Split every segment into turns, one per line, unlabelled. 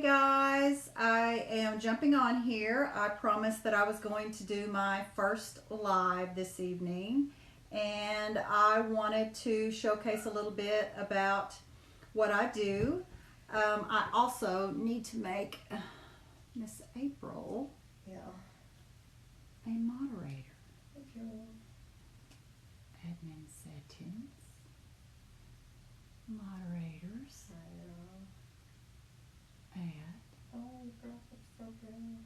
guys, I am jumping on here. I promised that I was going to do my first live this evening, and I wanted to showcase a little bit about what I do. I also need to make Miss April
Yeah.
a moderator.
Okay.
Admin settings, moderators,
I know.
add.
Oh, graphics so good.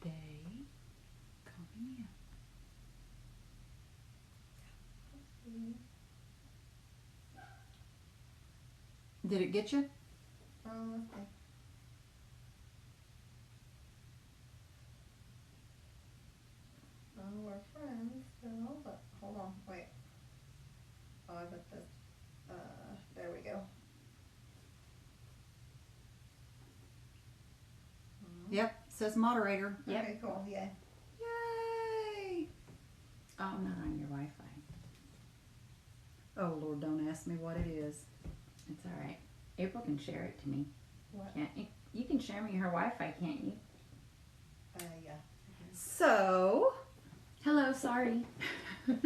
They coming
Mm.
in. Did it get you?
Okay. Oh, we're friends still, but hold on, wait. Oh, I bet this, there we go.
Yep, says moderator.
Yep.
Okay, cool, yeah.
Yay!
Oh, not on your Wi-Fi.
Oh Lord, don't ask me what it is.
It's all right. April can share it to me.
What?
Can't you? You can share me her Wi-Fi, can't you?
Yeah.
So,
Hello, sorry.
we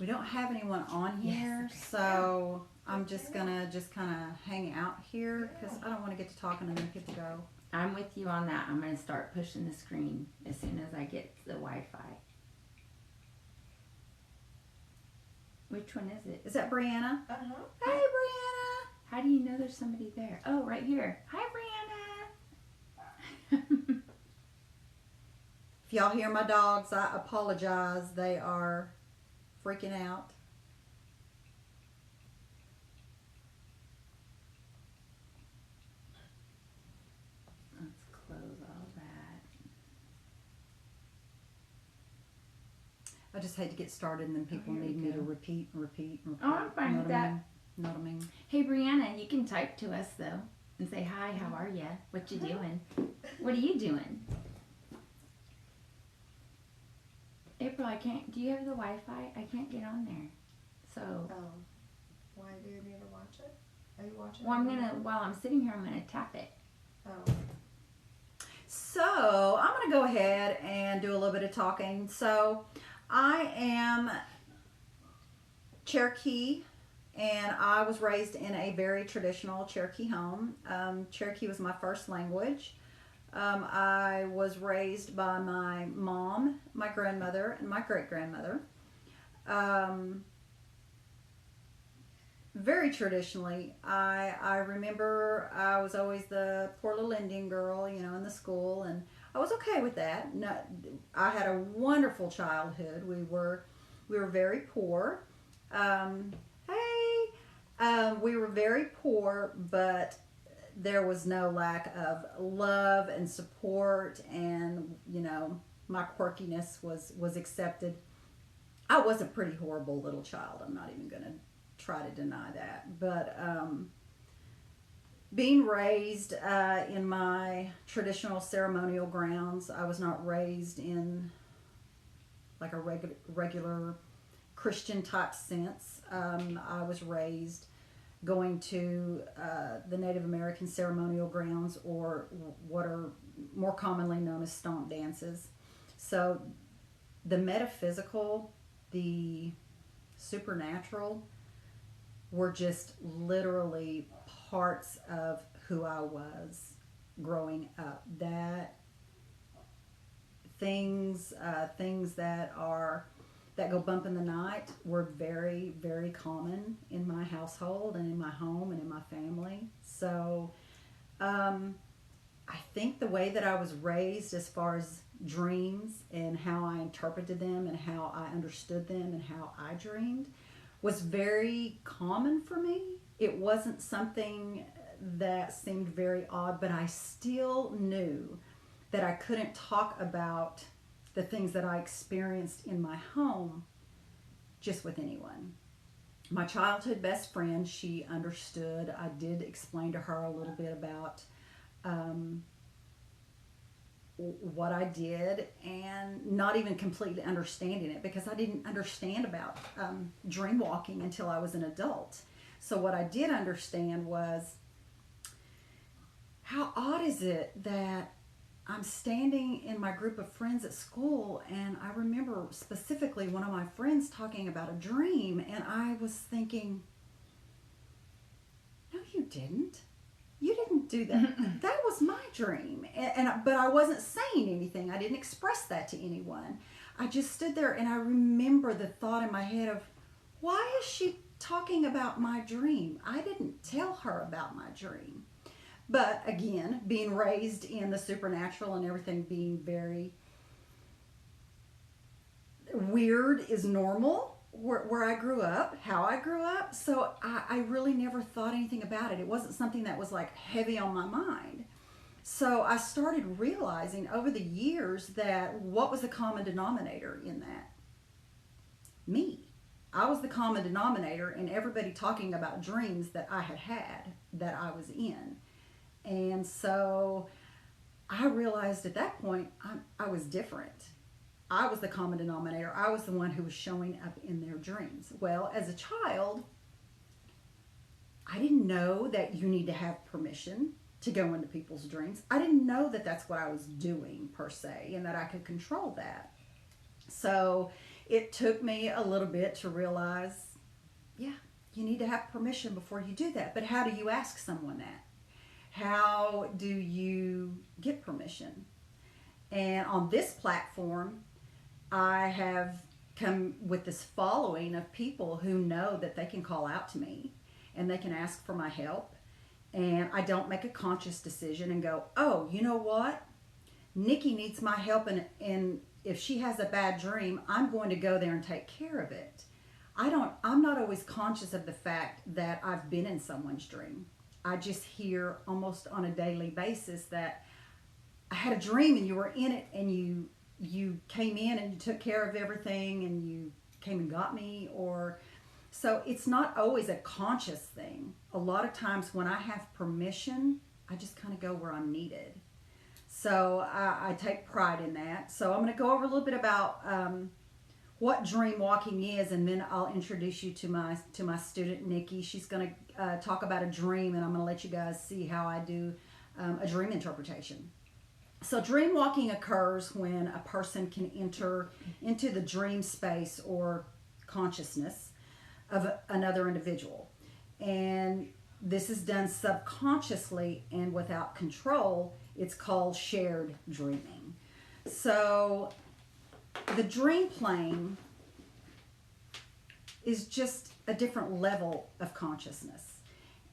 don't have anyone on
Yes,
here,
okay.
so I'm just gonna kind of hang out here because I don't want to get to talking and then get to go.
I'm with you on that. I'm going to start pushing the screen as soon as I get the Wi-Fi. Which one is it?
Is that Brianna?
Uh-huh.
Hey, Brianna!
How do you know there's somebody there? Oh, right here. Hi, Brianna.
If y'all hear my dogs, I apologize. They are freaking out.
Let's close all that.
I just hate to get started and then people
here we
need me to
go.
repeat and repeat and repeat.
Oh, I'm fine
Know
with
what I
that.
mean? Know what I mean?
Hey, Brianna, you can type to us though and say hi. How are ya? What you doing? What are you doing? April, I can't. Do you have the Wi-Fi? I can't get on there. So,
Why do you need to watch it? Are you watching
well, I'm
it?
gonna. While I'm sitting here, I'm gonna tap it.
Oh.
So I'm going to go ahead and do a little bit of talking. So I am Cherokee, and I was raised in a very traditional Cherokee home. Cherokee was my first language. I was raised by my mom, my grandmother, and my great-grandmother. Very traditionally. I remember I was always the poor little Indian girl, in the school, and I was okay with that. No, I had a wonderful childhood. We were very poor. We were very poor, but there was no lack of love and support, and my quirkiness was accepted. I was a pretty horrible little child. I'm not even going to try to deny that. But being raised in my traditional ceremonial grounds, I was not raised in like a regular Christian type sense. I was raised going to the Native American ceremonial grounds, or what are more commonly known as stomp dances. So the metaphysical, the supernatural were just literally parts of who I was growing up. That things that go bump in the night were very, very common in my household and in my home and in my family. So I think the way that I was raised, as far as dreams and how I interpreted them and how I understood them and how I dreamed, was very common for me. It wasn't something that seemed very odd, but I still knew that I couldn't talk about the things that I experienced in my home just with anyone. My childhood best friend, she understood. I did explain to her a little bit about what I did and not even completely understanding it, because I didn't understand about dream walking until I was an adult. So what I did understand was, how odd is it that I'm standing in my group of friends at school, and I remember specifically one of my friends talking about a dream, and I was thinking, no, you didn't. You didn't do that. That was my dream. But I wasn't saying anything. I didn't express that to anyone. I just stood there, and I remember the thought in my head of, why is she talking about my dream? I didn't tell her about my dream. But again, being raised in the supernatural and everything being very weird is normal where I grew up, how I grew up. So I really never thought anything about it. It wasn't something that was like heavy on my mind. So I started realizing over the years that what was the common denominator in that? Me. I was the common denominator in everybody talking about dreams that I had, that I was in. And so I realized at that point I was different. I was the common denominator. I was the one who was showing up in their dreams. Well, as a child, I didn't know that you need to have permission to go into people's dreams. I didn't know that that's what I was doing per se, and that I could control that. So it took me a little bit to realize, yeah, you need to have permission before you do that. But how do you ask someone that? How do you get permission? And on this platform, I have come with this following of people who know that they can call out to me and they can ask for my help. And I don't make a conscious decision and go, oh, you know what? Nikki needs my help, and if she has a bad dream, I'm going to go there and take care of it. I'm not always conscious of the fact that I've been in someone's dream. I just hear almost on a daily basis that I had a dream and you were in it, and you came in and you took care of everything, and you came and got me. Or so it's not always a conscious thing. A lot of times when I have permission, I just kind of go where I'm needed. So I take pride in that. So I'm going to go over a little bit about what dream walking is, and then I'll introduce you to my student Nikki. She's going to talk about a dream, and I'm going to let you guys see how I do a dream interpretation. So dream walking occurs when a person can enter into the dream space or consciousness of another individual, and this is done subconsciously and without control. It's called shared dreaming. So the dream plane is just a different level of consciousness.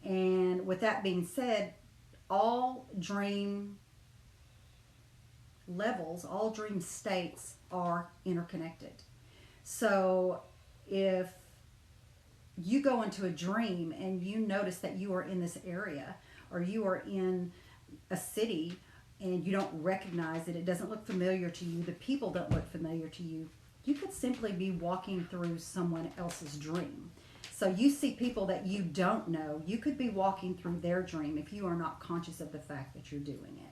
And with that being said, all dream levels, all dream states are interconnected. So if you go into a dream and you notice that you are in this area, or you are in a city and you don't recognize it, it doesn't look familiar to you, the people don't look familiar to you, you could simply be walking through someone else's dream. So you see people that you don't know, you could be walking through their dream if you are not conscious of the fact that you're doing it.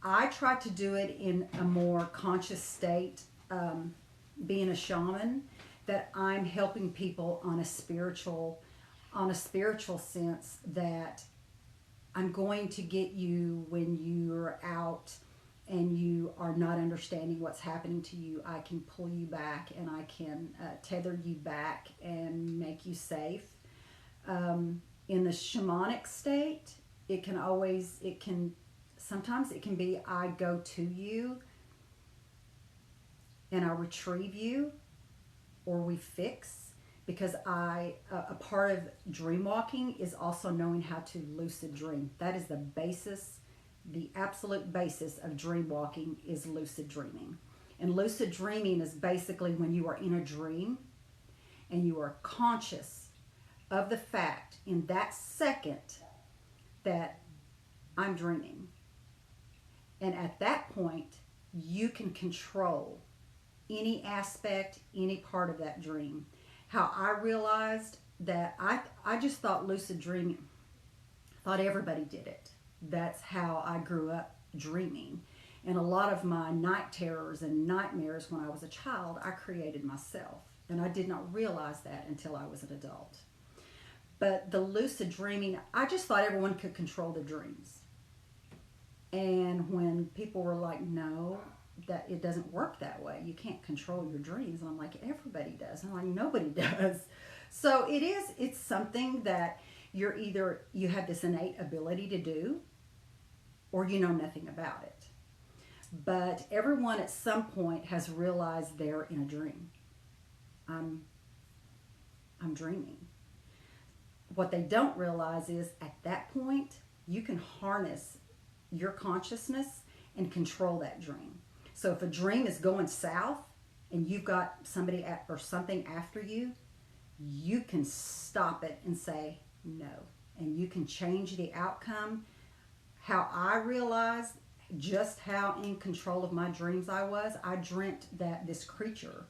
I try to do it in a more conscious state, being a shaman, that I'm helping people on a spiritual sense, that I'm going to get you when you're out and you are not understanding what's happening to you. I can pull you back, and I can tether you back and make you safe. In the shamanic state, sometimes it can be I go to you and I retrieve you, or we fix. Because a part of dream walking is also knowing how to lucid dream. That is the basis, the absolute basis of dream walking is lucid dreaming. And lucid dreaming is basically when you are in a dream and you are conscious of the fact in that second that I'm dreaming. And at that point, you can control any aspect, any part of that dream. How I realized that I just thought lucid dreaming, thought everybody did it. That's how I grew up dreaming. And a lot of my night terrors and nightmares when I was a child, I created myself. And I did not realize that until I was an adult. But the lucid dreaming, I just thought everyone could control their dreams. And when people were like, no, that it doesn't work that way. You can't control your dreams. And I'm like, everybody does. And I'm like, nobody does. So it's something that you have this innate ability to do, or you know nothing about it. But everyone at some point has realized they're in a dream. I'm dreaming. What they don't realize is at that point, you can harness your consciousness and control that dream. So if a dream is going south and you've got somebody or something after you, you can stop it and say no. And you can change the outcome. How I realized just how in control of my dreams I dreamt that this creature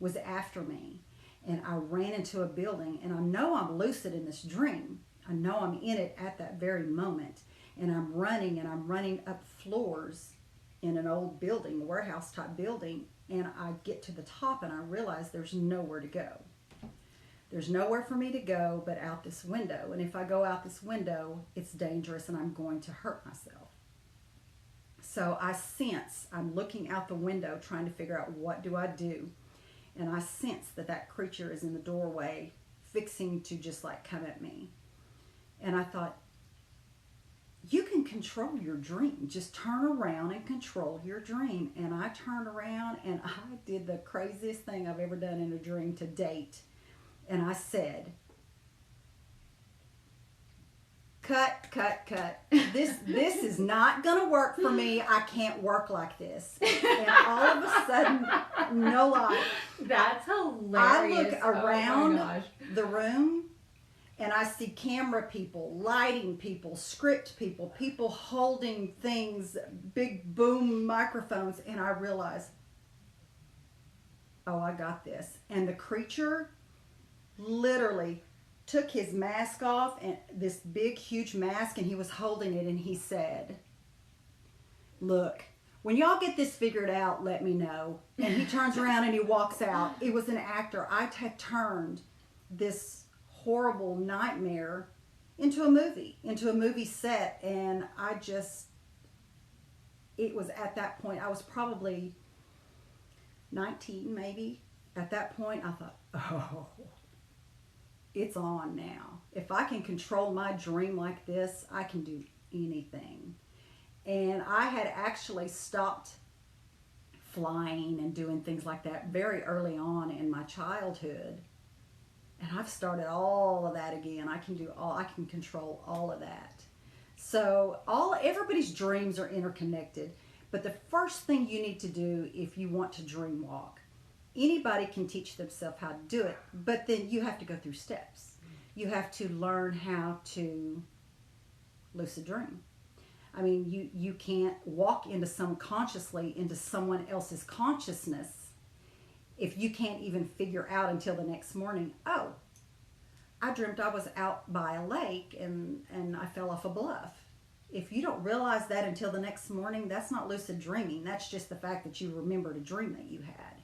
was after me. And I ran into a building, and I know I'm lucid in this dream. I know I'm in it at that very moment. And I'm running up floors in an old building, a warehouse type building, and I get to the top and I realize there's nowhere to go. There's nowhere for me to go but out this window. And if I go out this window, it's dangerous and I'm going to hurt myself. So I'm looking out the window trying to figure out what do I do. And I sense that creature is in the doorway fixing to just like come at me. And I thought, you can control your dream. Just turn around and control your dream. And I turned around and I did the craziest thing I've ever done in a dream to date. And I said, cut. This is not going to work for me. I can't work like this. And all of a sudden, no lie.
That's hilarious.
I look around
Oh
the room and I see camera people, lighting people, script people, people holding things, big boom microphones. And I realize, oh, I got this. And the creature literally took his mask off, and this big huge mask, and he was holding it, and he said, look, when y'all get this figured out, let me know. And he turns around and he walks out. It was an actor. I had turned this horrible nightmare into a movie set. And it was at that point, I was probably 19 maybe. At that point, I thought, oh, it's on now. If I can control my dream like this, I can do anything. And I had actually stopped flying and doing things like that very early on in my childhood. And I've started all of that again. I can control all of that. So everybody's dreams are interconnected. But the first thing you need to do if you want to dream walk, anybody can teach themselves how to do it, but then you have to go through steps. You have to learn how to lucid dream. I mean, you can't walk into someone else's consciousness if you can't even figure out until the next morning, oh, I dreamt I was out by a lake and I fell off a bluff. If you don't realize that until the next morning, that's not lucid dreaming. That's just the fact that you remembered a dream that you had.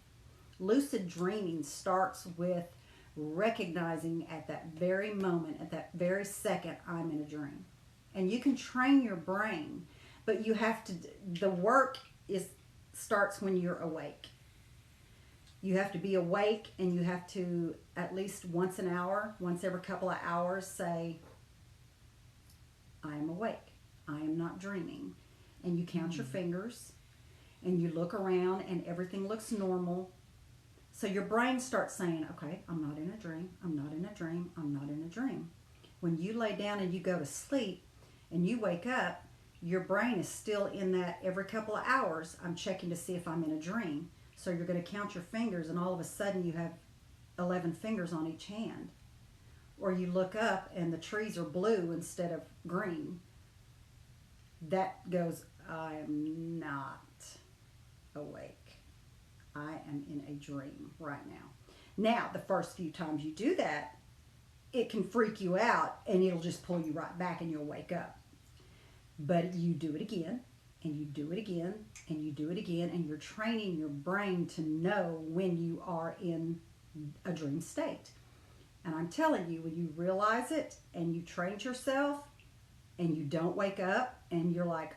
Lucid dreaming starts with recognizing at that very moment, at that very second, I'm in a dream. And you can train your brain, but the work starts when you're awake. You have to be awake, and you have to at least once every couple of hours say, I am awake. I am not dreaming. And you count your fingers, and you look around, and everything looks normal. So your brain starts saying, okay, I'm not in a dream, I'm not in a dream, I'm not in a dream. When you lay down and you go to sleep and you wake up, your brain is still in that every couple of hours, I'm checking to see if I'm in a dream. So you're going to count your fingers, and all of a sudden you have 11 fingers on each hand. Or you look up and the trees are blue instead of green. That goes, I am not awake. I am in a dream right now. Now, the first few times you do that, it can freak you out and it'll just pull you right back and you'll wake up. But you do it again and you do it again, and you do it again, and you're training your brain to know when you are in a dream state. And I'm telling you, when you realize it and you trained yourself and you don't wake up and you're like,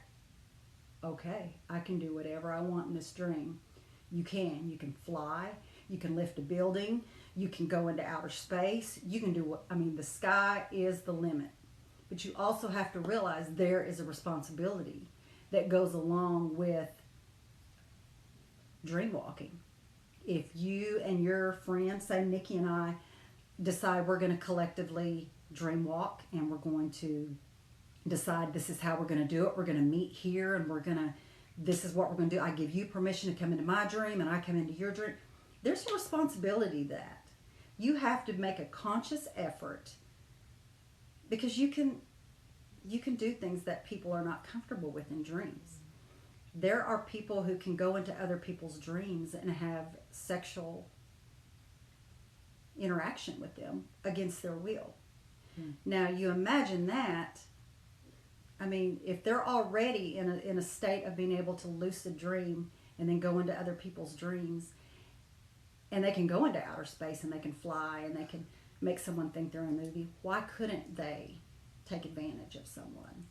okay, I can do whatever I want in this dream. You can. You can fly. You can lift a building. You can go into outer space. You can do what, I mean, the sky is the limit. But you also have to realize there is a responsibility that goes along with dream walking. If you and your friends, say Nikki and I, decide we're going to collectively dream walk and we're going to decide this is how we're going to do it. We're going to meet here and this is what we're going to do. I give you permission to come into my dream and I come into your dream. There's a responsibility that you have to make a conscious effort, because you can do things that people are not comfortable with in dreams. There are people who can go into other people's dreams and have sexual interaction with them against their will. Now you imagine that. I mean, if they're already in a state of being able to lucid dream and then go into other people's dreams, and they can go into outer space and they can fly and they can make someone think they're in a movie, why couldn't they take advantage of someone?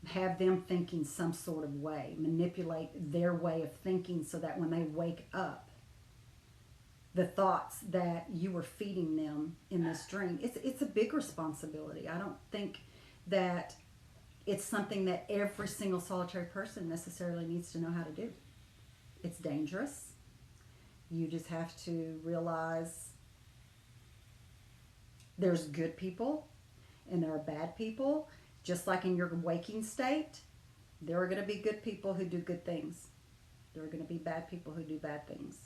Have them thinking some sort of way, manipulate their way of thinking so that when they wake up, the thoughts that you were feeding them in this dream, it's a big responsibility. I don't think that it's something that every single solitary person necessarily needs to know how to do. It's dangerous. You just have to realize there's good people and there are bad people. Just like in your waking state, there are going to be good people who do good things. There are going to be bad people who do bad things.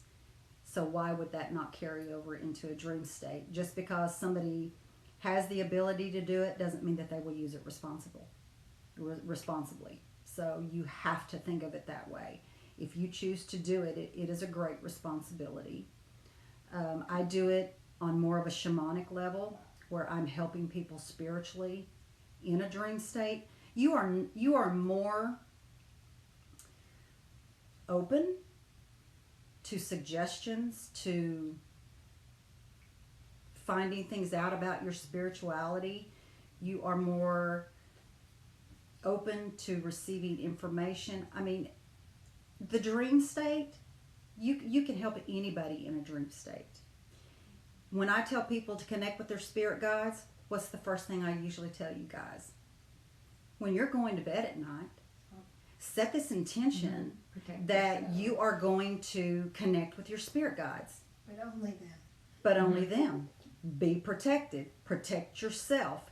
So why would that not carry over into a dream state? Just because somebody has the ability to do it doesn't mean that they will use it responsibly. So you have to think of it that way. If you choose to do it, it is a great responsibility. I do it on more of a shamanic level, where I'm helping people spiritually in a dream state. You are more open to suggestions, to finding things out about your spirituality. You are more open to receiving information. I mean, the dream state, you can help anybody in a dream state. When I tell people to connect with their spirit guides, what's the first thing I usually tell you guys? When you're going to bed at night, set this intention that you are going to connect with your spirit guides.
But only them.
But only them. Be protected. Protect yourself.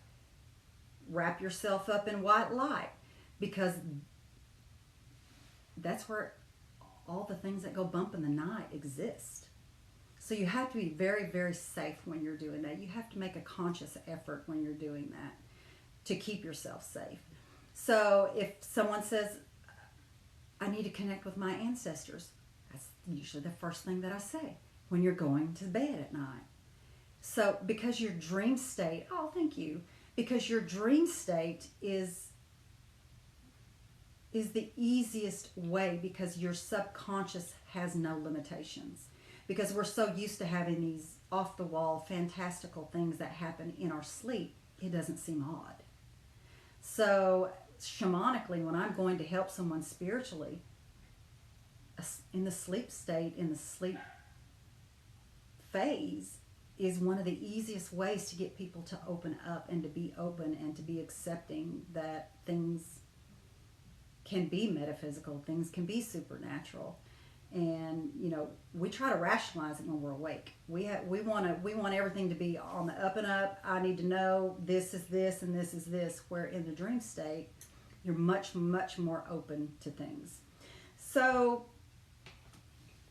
Wrap yourself up in white light, because that's where all the things that go bump in the night exist. So you have to be very, very safe when you're doing that. You have to make a conscious effort when you're doing that to keep yourself safe. So if someone says, I need to connect with my ancestors, that's usually the first thing that I say when you're going to bed at night. So because your dream state, oh, thank you, because your dream state is the easiest way, because your subconscious has no limitations. Because we're so used to having these off-the-wall, fantastical things that happen in our sleep, it doesn't seem odd. So shamanically, when I'm going to help someone spiritually, in the sleep state, in the sleep phase, is one of the easiest ways to get people to open up and to be open and to be accepting that things can be metaphysical, things can be supernatural. And we try to rationalize it when we're awake. We want everything to be on the up and up. I need to know this is this and this is this. Where in the dream state, you're much, much more open to things. So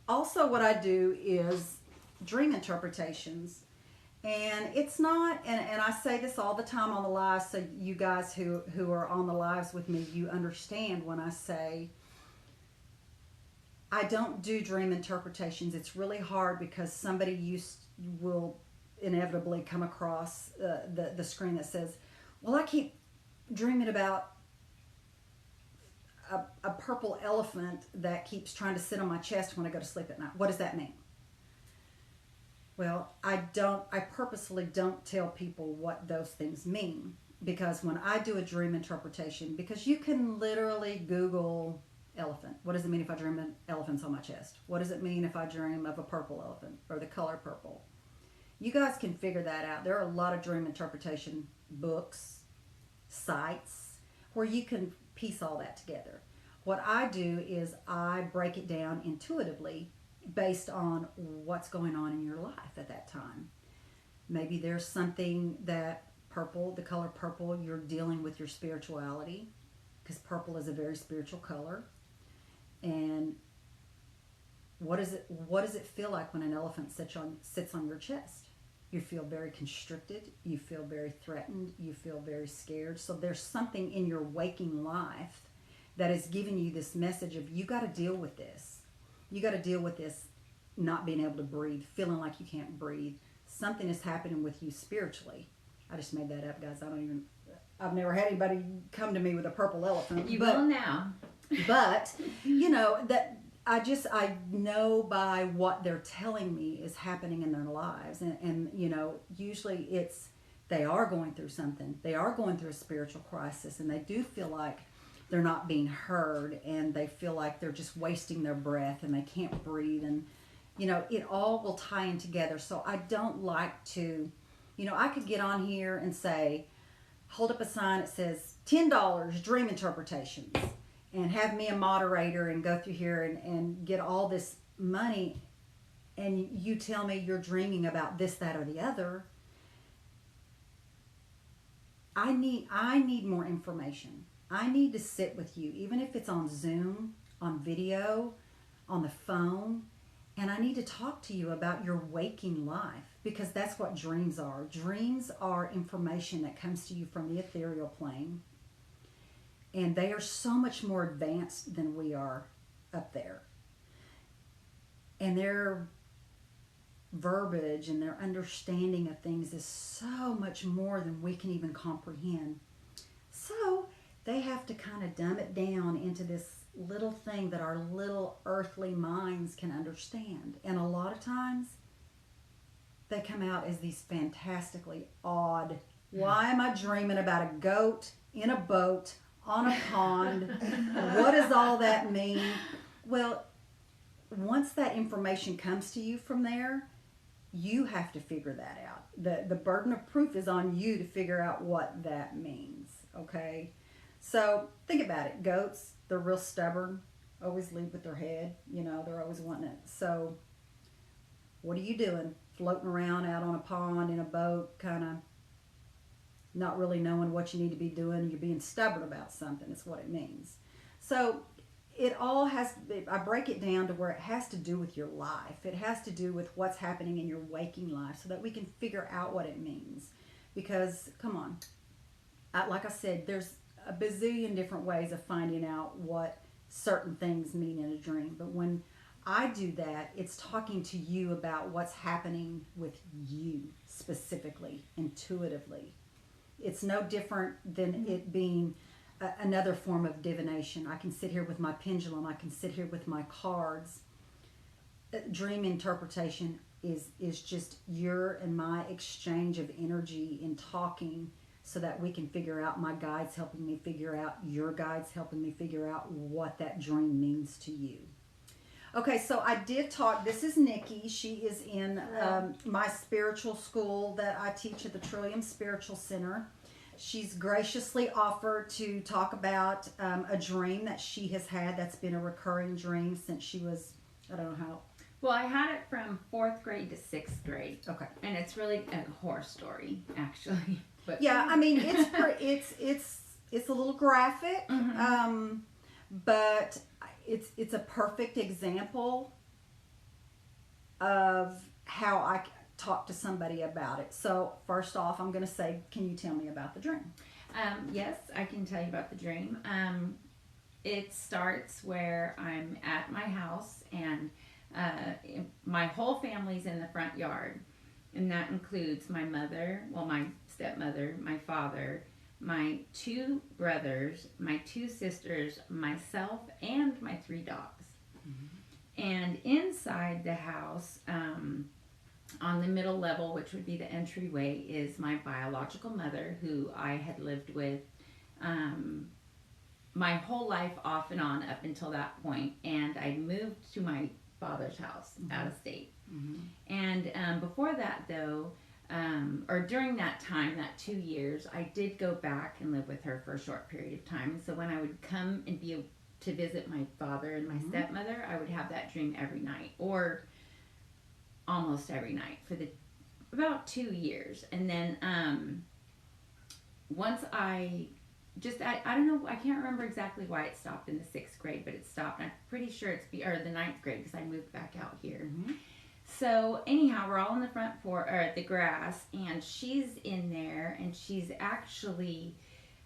also what I do is dream interpretations. And it's not, and I say this all the time on the live, so you guys who are on the lives with me, you understand when I say I don't do dream interpretations. It's really hard because somebody will inevitably come across the screen that says, well, I keep dreaming about a purple elephant that keeps trying to sit on my chest when I go to sleep at night. What does that mean? Well, I purposefully don't tell people what those things mean, because when I do a dream interpretation, because you can literally Google elephant. What does it mean if I dream an elephant's on my chest? What does it mean if I dream of a purple elephant or the color purple? You guys can figure that out. There are a lot of dream interpretation books, sites, where you can piece all that together. What I do is I break it down intuitively based on what's going on in your life at that time. Maybe there's something that purple, the color purple, you're dealing with your spirituality, because purple is a very spiritual color. And what does it feel like when an elephant sits on your chest? You feel very constricted, you feel very threatened, you feel very scared. So there's something in your waking life that is giving you this message of, you got to deal with this. You got to deal with this not being able to breathe, feeling like you can't breathe. Something is happening with you spiritually. I just made that up, guys. I've never had anybody come to me with a purple elephant.
You will now.
But, you know, that I know by what they're telling me is happening in their lives. And you know, usually they are going through something. They are going through a spiritual crisis, and they do feel like they're not being heard, and they feel like they're just wasting their breath and they can't breathe. And, you know, it all will tie in together. So I don't like to, you know, I could get on here and say, hold up a sign that says $10 dream interpretations, and have me a moderator and go through here and get all this money, and you tell me you're dreaming about this, that, or the other. I need more information. I need to sit with you, even if it's on Zoom, on video, on the phone, and I need to talk to you about your waking life, because that's what dreams are. Dreams are information that comes to you from the ethereal plane, and they are so much more advanced than we are up there. And their verbiage and their understanding of things is so much more than we can even comprehend. So they have to kind of dumb it down into this little thing that our little earthly minds can understand. And a lot of times they come out as these fantastically odd, why am I dreaming about a goat in a boat on a pond? What does all that mean? Well, once that information comes to you from there, you have to figure that out. The burden of proof is on you to figure out what that means, okay? So think about it. Goats, they're real stubborn, always lead with their head. You know, they're always wanting it. So what are you doing? Floating around out on a pond in a boat, kind of not really knowing what you need to be doing. You're being stubborn about something is what it means. So it all I break it down to where it has to do with your life. It has to do with what's happening in your waking life, so that we can figure out what it means. Because, come on, like I said, there's a bazillion different ways of finding out what certain things mean in a dream. But when I do that, it's talking to you about what's happening with you specifically, intuitively. It's no different than it being another form of divination. I can sit here with my pendulum. I can sit here with my cards. Dream interpretation is just your and my exchange of energy in talking, so that we can figure out, my guides helping me figure out, your guides helping me figure out what that dream means to you. Okay, so I did talk, this is Nikki. She is in my spiritual school that I teach at the Trillium Spiritual Center. She's graciously offered to talk about a dream that she has had that's been a recurring dream since she was, I don't know how.
Well, I had it from 4th grade to 6th grade.
Okay.
And it's really a horror story, actually. But
yeah, I mean, it's a little graphic, but it's a perfect example of how I talk to somebody about it. So first off, I'm going to say, can you tell me about the dream?
Yes, I can tell you about the dream. It starts where I'm at my house, and my whole family's in the front yard. And that includes my mother, well, my stepmother, my father, my 2 brothers, my 2 sisters, myself, and my 3 dogs. And inside the house, on the middle level, which would be the entryway, is my biological mother, who I had lived with my whole life off and on up until that point. And I moved to my father's house out of state. And before that, though, or during that time, that 2 years, I did go back and live with her for a short period of time. And so when I would come and be to visit my father and my stepmother, I would have that dream every night, or almost every night for about 2 years. And then once I don't know, I can't remember exactly why it stopped in the 6th grade, but it stopped. I'm pretty sure it's or the 9th grade, because I moved back out here. So anyhow, we're all in the front or the grass, and she's in there, and she's actually,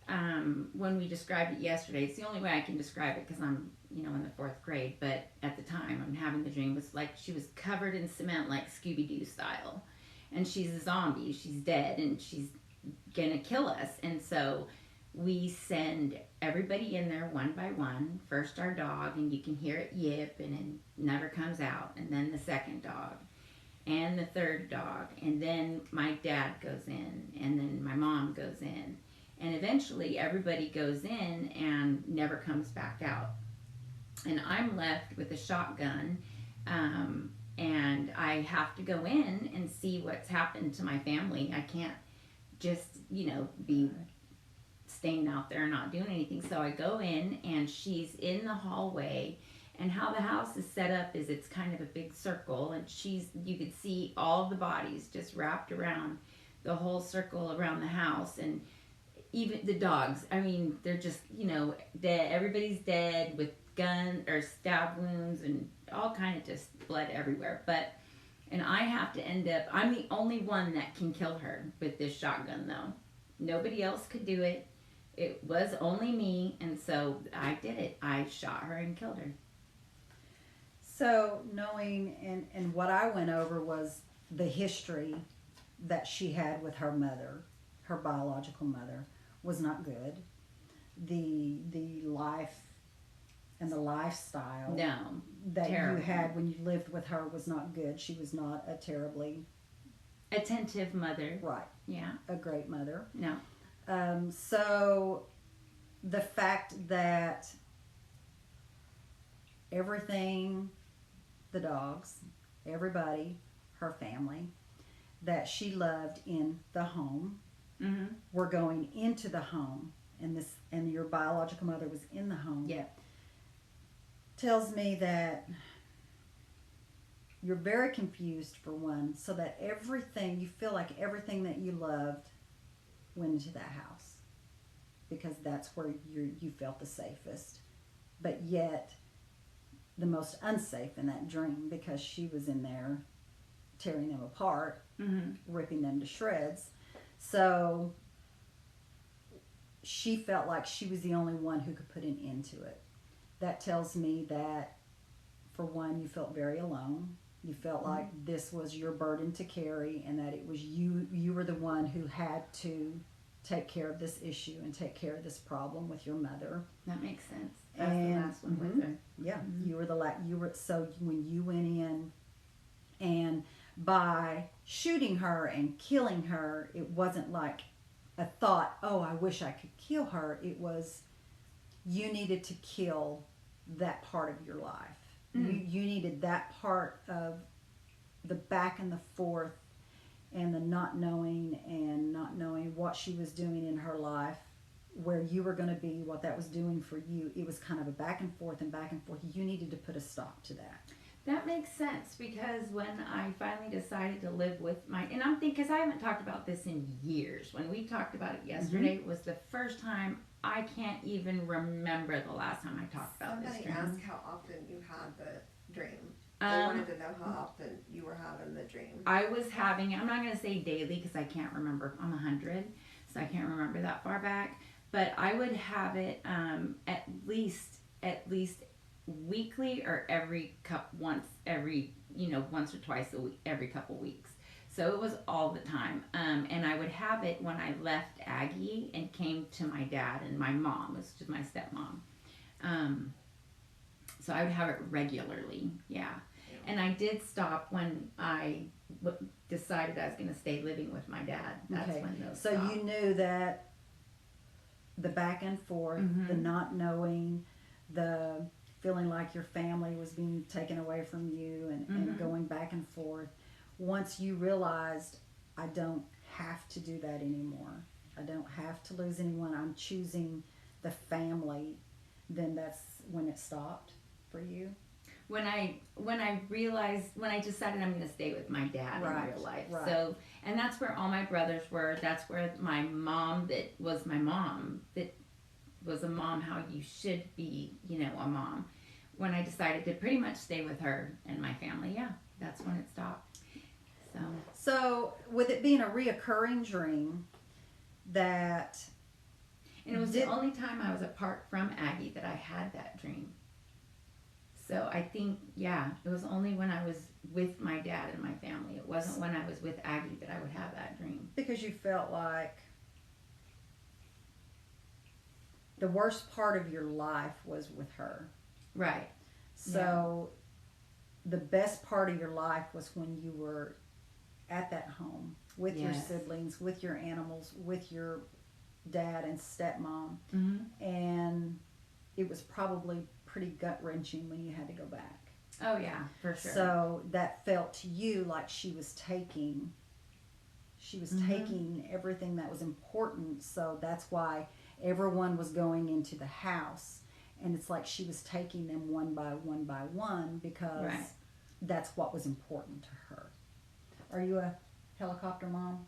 when we described it yesterday, it's the only way I can describe it because I'm, in the 4th grade, but at the time I'm having the dream, was like she was covered in cement, like Scooby-Doo style, and she's a zombie, she's dead, and she's gonna kill us. And so we send everybody in there one by one. First our dog, and you can hear it yip, and it never comes out. And then the second dog, and the third dog, and then my dad goes in, and then my mom goes in, and eventually everybody goes in and never comes back out. And I'm left with a shotgun, and I have to go in and see what's happened to my family. I can't just, be staying out there and not doing anything. So I go in, and she's in the hallway, and how the house is set up is it's kind of a big circle, and you could see all the bodies just wrapped around the whole circle around the house. And even the dogs, I mean, they're just, dead. Everybody's dead with gun or stab wounds and all kind of just blood everywhere. And I have to I'm the only one that can kill her with this shotgun, though. Nobody else could do it. It was only me, and so I did it. I shot her and killed her.
So knowing, and what I went over was the history that she had with her mother, her biological mother, was not good. The life and the lifestyle that
terrible.
You had when you lived with her was not good. She was not a terribly
attentive mother.
Right.
Yeah.
A great mother.
No.
So the fact that everything, the dogs, everybody, her family, that she loved in the home, were going into the home, and your biological mother was in the home.
Yeah.
Tells me that you're very confused, for one, so that you feel like everything that you loved went into that house, because that's where you felt the safest, but yet the most unsafe in that dream, because she was in there tearing them apart, ripping them to shreds. So she felt like she was the only one who could put an end to it. That tells me that, for one, you felt very alone. You felt like this was your burden to carry, and that it was you were the one who had to take care of this issue and take care of this problem with your mother.
That makes sense. That's the last one with her.
Yeah, you were so when you went in, and by shooting her and killing her, it wasn't like a thought, oh, I wish I could kill her. It was, you needed to kill that part of your life. You needed that part of the back and the forth, and the not knowing what she was doing in her life, where you were going to be, what that was doing for you. It was kind of a back and forth and back and forth. You needed to put a stop to that.
That makes sense, because when I finally decided to live with and I'm thinking, because I haven't talked about this in years. When we talked about it yesterday, it was the first time. I can't even remember the last time I talked about this dream.
Somebody asked how often you had the dream. They wanted to know how often you were having the dream.
I was having, I'm not going to say daily because I can't remember. I'm 100, so I can't remember that far back. But I would have it at least weekly, or once or twice a week, every couple weeks. So it was all the time. And I would have it when I left Aggie and came to my dad and my mom, was just my stepmom. So I would have it regularly, yeah. And I did stop when I decided I was going to stay living with my dad. That's
Okay.
when those
So
stopped.
you knew that the back and forth, the
Mhm.
not knowing, the feeling like your family was being taken away from you and
Mhm.
going back and forth. Once you realized, I don't have to do that anymore. I don't have to lose anyone. I'm choosing the family. Then that's when it stopped for you.
When I realized, when I decided I'm going to stay with my dad
Right,
in real life.
right.
So, and that's where all my brothers were. That's where my mom, that was my mom, that was a mom how you should be, you know, a mom. When I decided to pretty much stay with her and my family, yeah, that's when it stopped. So,
So with it being a reoccurring dream, that
and it was
Did-
the only time I was apart from Aggie that I had that dream. So I think, yeah, it was only when I was with my dad and my family. It wasn't when I was with Aggie that I would have that dream.
because you felt like the worst part of your life was with her.
Right.
So the best part of your life was when you were at that home with your
Yes.
siblings, with your animals, with your dad and stepmom,
Mm-hmm.
and it was probably pretty gut wrenching when you had to go back.
Oh, yeah, for sure.
So that felt to you like she was taking
Mhm.
taking everything that was important. So that's why everyone was going into the house, and it's like she was taking them one by one because
Right.
that's what was important to her. Are you a helicopter mom?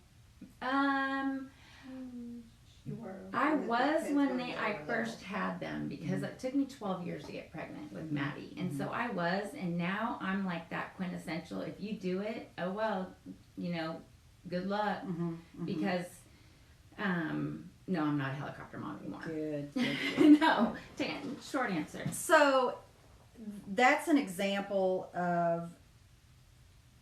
You were.
I
with the
was
kids
when
they
I
were
first
little.
had them, because it took me 12 years to get pregnant with
Mhm.
Maddie. And so I was, and now I'm like that quintessential, if you do it, oh well, you know, good luck.
Mm-hmm,
Because, no, I'm not a helicopter mom anymore.
good, good, good.
No, short answer.
So that's an example of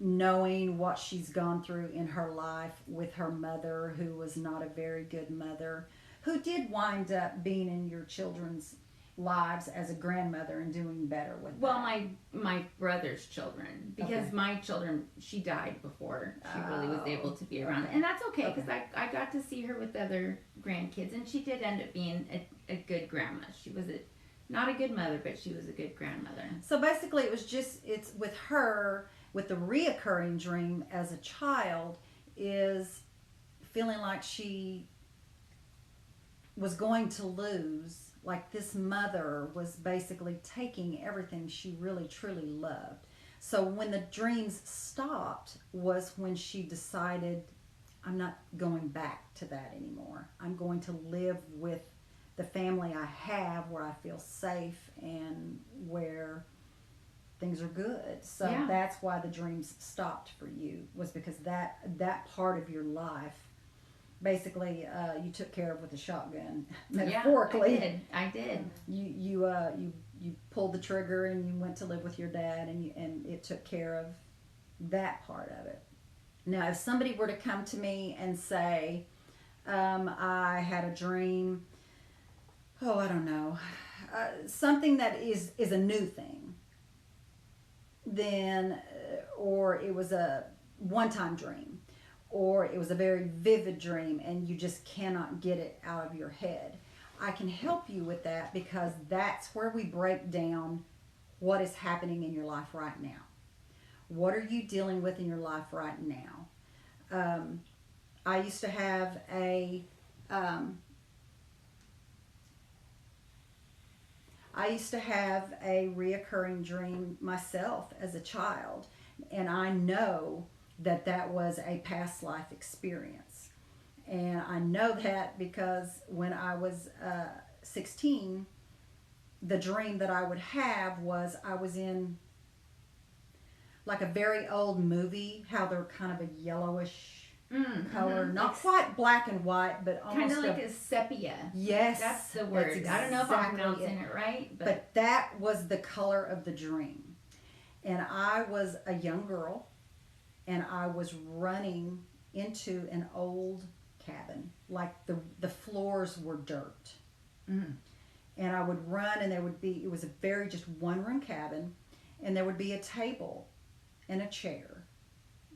knowing what she's gone through in her life with her mother, who was not a very good mother, who did wind up being in your children's lives as a grandmother and doing better with
Well,
that.
my brother's children, because
Okay.
my children, she died before she really was
Oh,
able to be around,
okay.
and that's okay, because
Okay.
I got to see her with other grandkids, and she did end up being a good grandma. She was not a good mother, but she was a good grandmother.
So basically, it's with her, with the reoccurring dream as a child, is feeling like she was going to lose, like this mother was basically taking everything she really truly loved. So when the dreams stopped was when she decided, I'm not going back to that anymore. I'm going to live with the family I have, where I feel safe and where things are good. So
Yeah.
that's why the dreams stopped for you, was because that part of your life basically you took care of with a shotgun, metaphorically.
Yeah, I did.
You pulled the trigger and you went to live with your dad, and it took care of that part of it. Now, if somebody were to come to me and say, I had a dream, I don't know, something that is a new thing, then, or it was a one-time dream, or it was a very vivid dream and you just cannot get it out of your head, I can help you with that, because that's where we break down what is happening in your life right now. What are you dealing with in your life right now? I used to have a reoccurring dream myself as a child, and I know that was a past life experience. And I know that because when I was 16, the dream that I would have was I was in like a very old movie, how they're kind of a yellowish color, not quite black and white, but
kind
almost
of like a sepia.
yes,
That's the word. I don't know if I'm pronouncing it right,
but that was the color of the dream. And I was a young girl, and I was running into an old cabin. Like the floors were dirt.
Mm.
And I would run, and it was a very just one room cabin, and there would be a table and a chair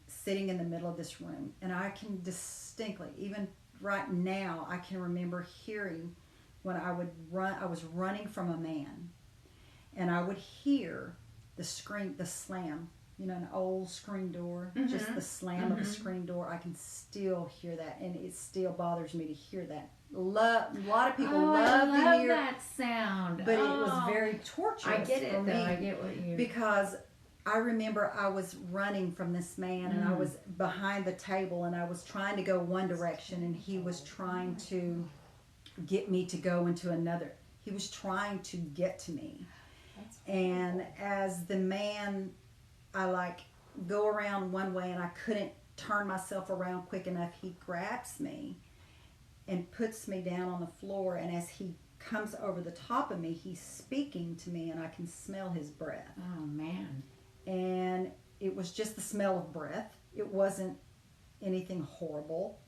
sitting in the middle of this room. And I can distinctly, even right now, I can remember hearing when I was running from a man, and I would hear the slam, an old screen door, just the slam of a screen door. I can still hear that, and it still bothers me to hear that. A lot of people love to hear
that sound,
but it was very torturous.
I get it,
for me
though. I get what you
because I remember I was running from this man, and I was behind the table, and I was trying to go one direction, and he was trying to get me to go into another. He was trying to get to me. And as the man, I go around one way, and I couldn't turn myself around quick enough. He grabs me and puts me down on the floor, and as he comes over the top of me, he's speaking to me, and I can smell his breath.
Oh, man.
And it was just the smell of breath. It wasn't anything horrible,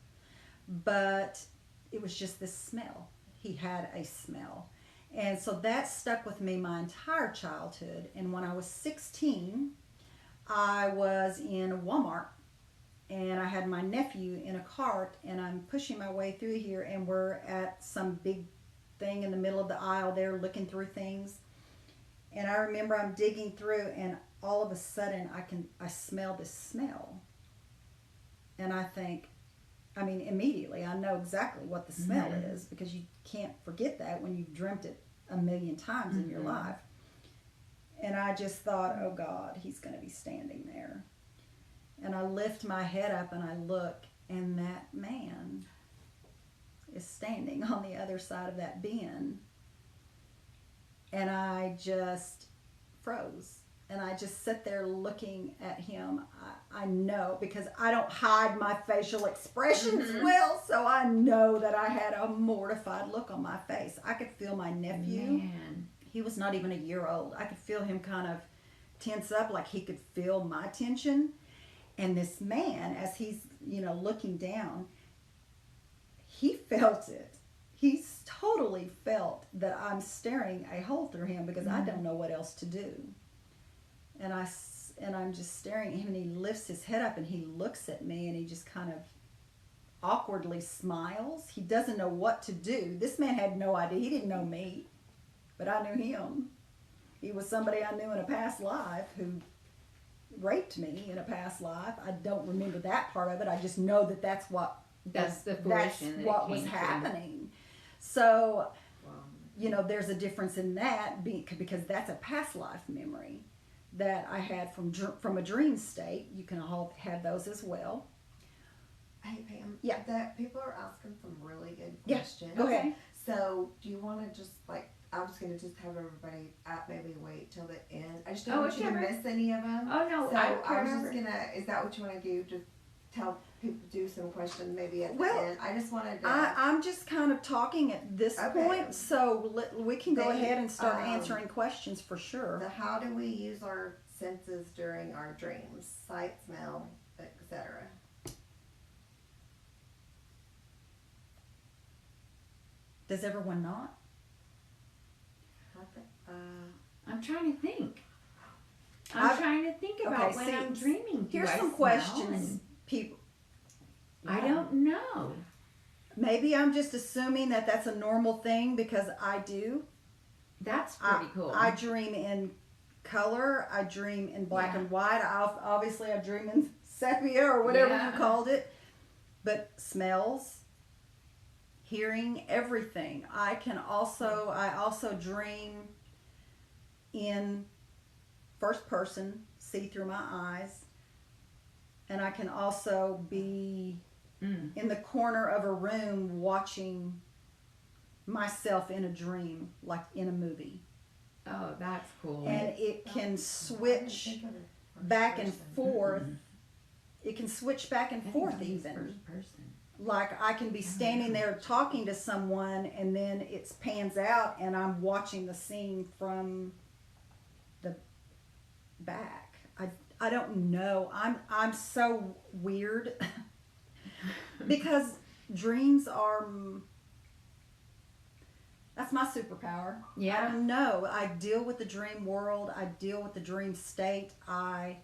but it was just this smell. He had a smell. And so that stuck with me my entire childhood. And when I was 16, I was in Walmart, and I had my nephew in a cart, and I'm pushing my way through here, and we're at some big thing in the middle of the aisle there looking through things. And I remember I'm digging through, and all of a sudden I smell this smell. And I think, immediately I know exactly what the smell is, because you can't forget that when you've dreamt it a million times in your life. And I just thought, oh God, he's going to be standing there. And I lift my head up and I look, and that man is standing on the other side of that bin. And I just froze. And I just sit there looking at him. I know, because I don't hide my facial expressions well, so I know that I had a mortified look on my face. I could feel my nephew.
Man.
He was not even a year old. I could feel him kind of tense up, like he could feel my tension. And this man, as he's, looking down, he felt it. He's totally felt that I'm staring a hole through him, because I don't know what else to do. And I'm just staring at him, and he lifts his head up and he looks at me, and he just kind of awkwardly smiles. He doesn't know what to do. This man had no idea. He didn't know me, but I knew him. He was somebody I knew in a past life who raped me in a past life. I don't remember that part of it. I just know that that's what was happening. So, there's a difference in that, because that's a past life memory that I had from a dream state. You can all have those as well.
Hey Pam,
Yeah.
that people are asking some really good
Yeah,
questions.
go ahead.
So do you want to just I was going to just have everybody maybe wait till the end. I just don't
Oh,
want you to
whichever.
miss any of them.
Oh, no,
So
I don't
I was
care.
just going to, is that what you want to do? Just tell people, do some questions maybe at
Well,
the end. I just wanted to.
I'm just kind of talking at this
Okay.
point, so we can go
They,
ahead and start
um,
answering questions for sure.
How do we use our senses during our dreams? Sight, smell, etc.
Does everyone not?
I'm trying to think.
I've-
trying to think about
okay,
when
see,
I'm dreaming. Do
Here's
I
some
smell
questions.
and-
People,
I don't know.
maybe I'm just assuming that that's a normal thing, because I do.
That's pretty cool.
I dream in color. I dream in black
Yeah.
and white. Obviously, I dream in sepia or whatever
Yeah.
you called it. But smells, hearing, everything. I also dream in first person, see through my eyes. And I can also be in the corner of a room watching myself in a dream, like in a movie.
Oh, that's cool.
And it can switch back and forth. It can switch back and forth even.
First person.
Like I can be standing there talking to someone, and then it pans out and I'm watching the scene from the back. I I don't know. I'm so weird because dreams are that's my superpower. I
Yeah.
don't know. I deal with the dream world. I deal with the dream state.
I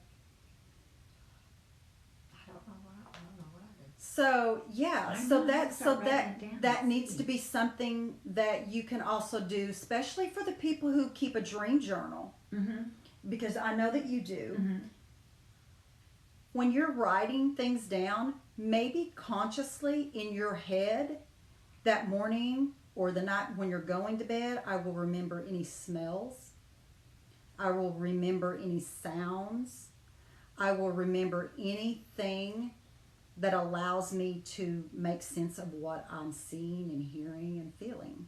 don't know what I do.
So yeah,
I
so
know,
that
I've
so
got
that
writing it down.
that needs to be something that you can also do, especially for the people who keep a dream journal,
Mm-hmm.
because I know that you do.
Mm-hmm.
When you're writing things down, maybe consciously in your head that morning or the night when you're going to bed, I will remember any smells. I will remember any sounds. I will remember anything that allows me to make sense of what I'm seeing and hearing and feeling.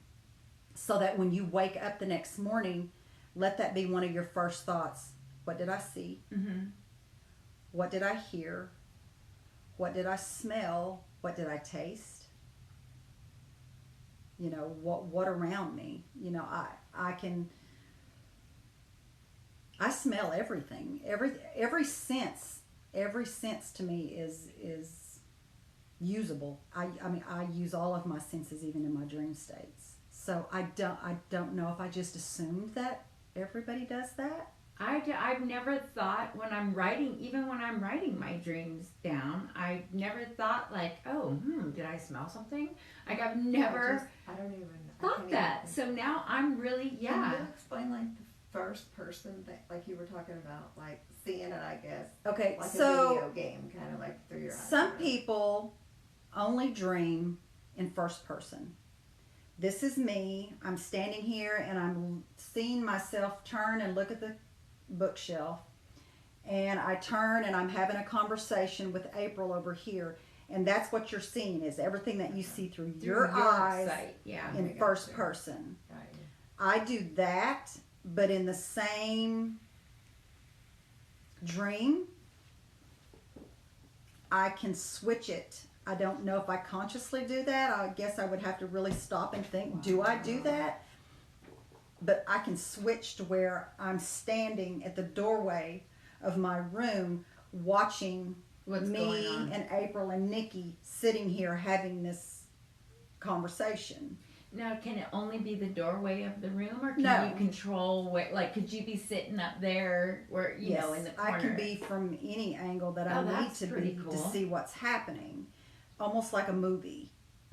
So that when you wake up the next morning, let that be one of your first thoughts. What did I see?
Mm-hmm.
What did I hear? What did I smell? What did I taste? You know, what around me? You know, I smell everything. Every sense to me is usable. I mean I use all of my senses even in my dream states. So I don't know if I just assumed that everybody does that.
I've never thought when I'm writing, even when I'm writing my dreams down, I've never thought like, oh, did I smell something? Like I've never
I don't even
thought that. So now I'm really,
Can
yeah.
you explain like the first person that, like you were talking about, like seeing it? I guess
Okay,
like a
so
video game, kind of like through your eyes.
some people only dream in first person. This is me. I'm standing here and I'm seeing myself turn and look at the bookshelf. And I turn and I'm having a conversation with April over here. And that's what you're seeing is everything that you see through your eyes
sight, yeah.
in
Okay,
first
gotcha.
person.
Got you.
I do that, but in the same dream, I can switch it. I don't know if I consciously do that. I guess I would have to really stop and think, do I do that? But I can switch to where I'm standing at the doorway of my room watching
What's
me
going on?
and April and Nikki sitting here having this conversation.
Now, can it only be the doorway of the room, or can
No.
you control what? Like, could you be sitting up there, where you know, in the corner?
I can be from any angle that I
Oh,
need
that's
to
pretty
be
cool.
to see what's happening. Almost like a movie.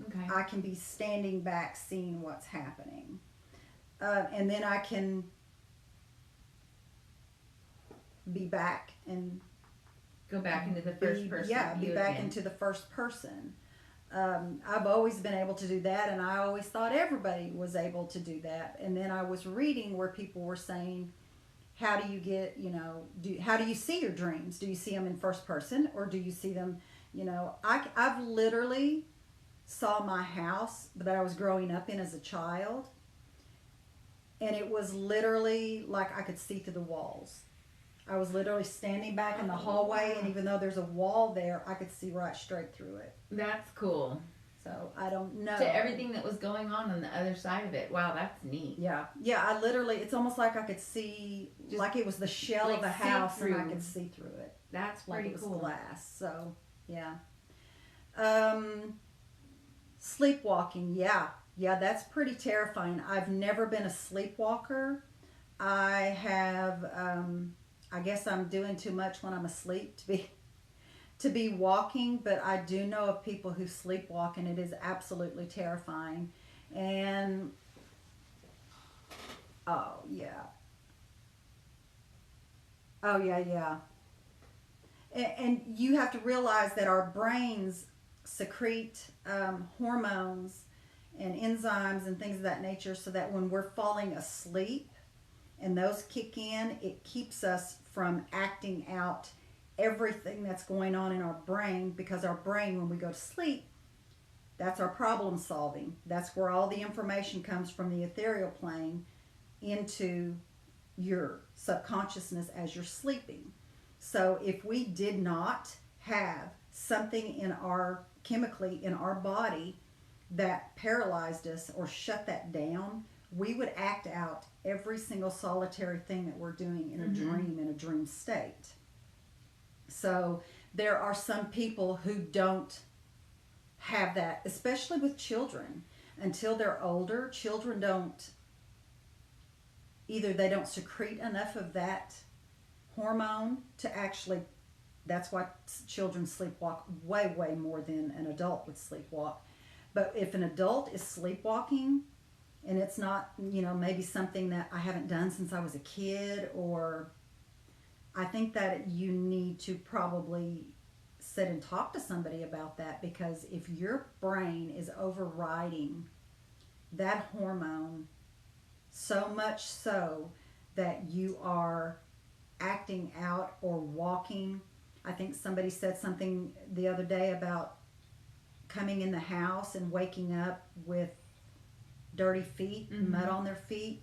Okay.
I can be standing back seeing what's happening. And then I can be back and
Go back into the first person.
be
view
back
again.
into the first person. I've always been able to do that, and I always thought everybody was able to do that. And then I was reading where people were saying, how do you get, how do you see your dreams? Do you see them in first person, or do you see them, I've literally saw my house that I was growing up in as a child, and it was literally like I could see through the walls. I was literally standing back in the hallway, and even though there's a wall there, I could see right straight through it.
That's cool.
So I don't know.
To everything that was going on the other side of it. Wow, that's neat.
Yeah, I literally, it's almost like I could see,
Just
like it was the shell
like
of a house, and I
see-through.
could see through it.
That's
Like
pretty
it was
cool.
glass. So, yeah. Sleepwalking, yeah, that's pretty terrifying. I've never been a sleepwalker. I have, I guess I'm doing too much when I'm asleep to be walking, but I do know of people who sleepwalk, and it is absolutely terrifying. And oh yeah, and you have to realize that our brains secrete hormones and enzymes and things of that nature, so that when we're falling asleep and those kick in, it keeps us from acting out everything that's going on in our brain, because our brain, when we go to sleep, that's our problem solving. That's where all the information comes from the ethereal plane into your subconsciousness as you're sleeping. So if we did not have something chemically in our body that paralyzed us or shut that down, we would act out every single solitary thing that we're doing in a dream, in a dream state. So there are some people who don't have that, especially with children. Until they're older, children don't, either they don't secrete enough of that hormone to actually, that's why children sleepwalk way, way more than an adult would sleepwalk. But if an adult is sleepwalking and it's not, maybe something that I haven't done since I was a kid, or I think that you need to probably sit and talk to somebody about that, because if your brain is overriding that hormone so much so that you are acting out or walking. I think somebody said something the other day about coming in the house and waking up with dirty feet, mud on their feet,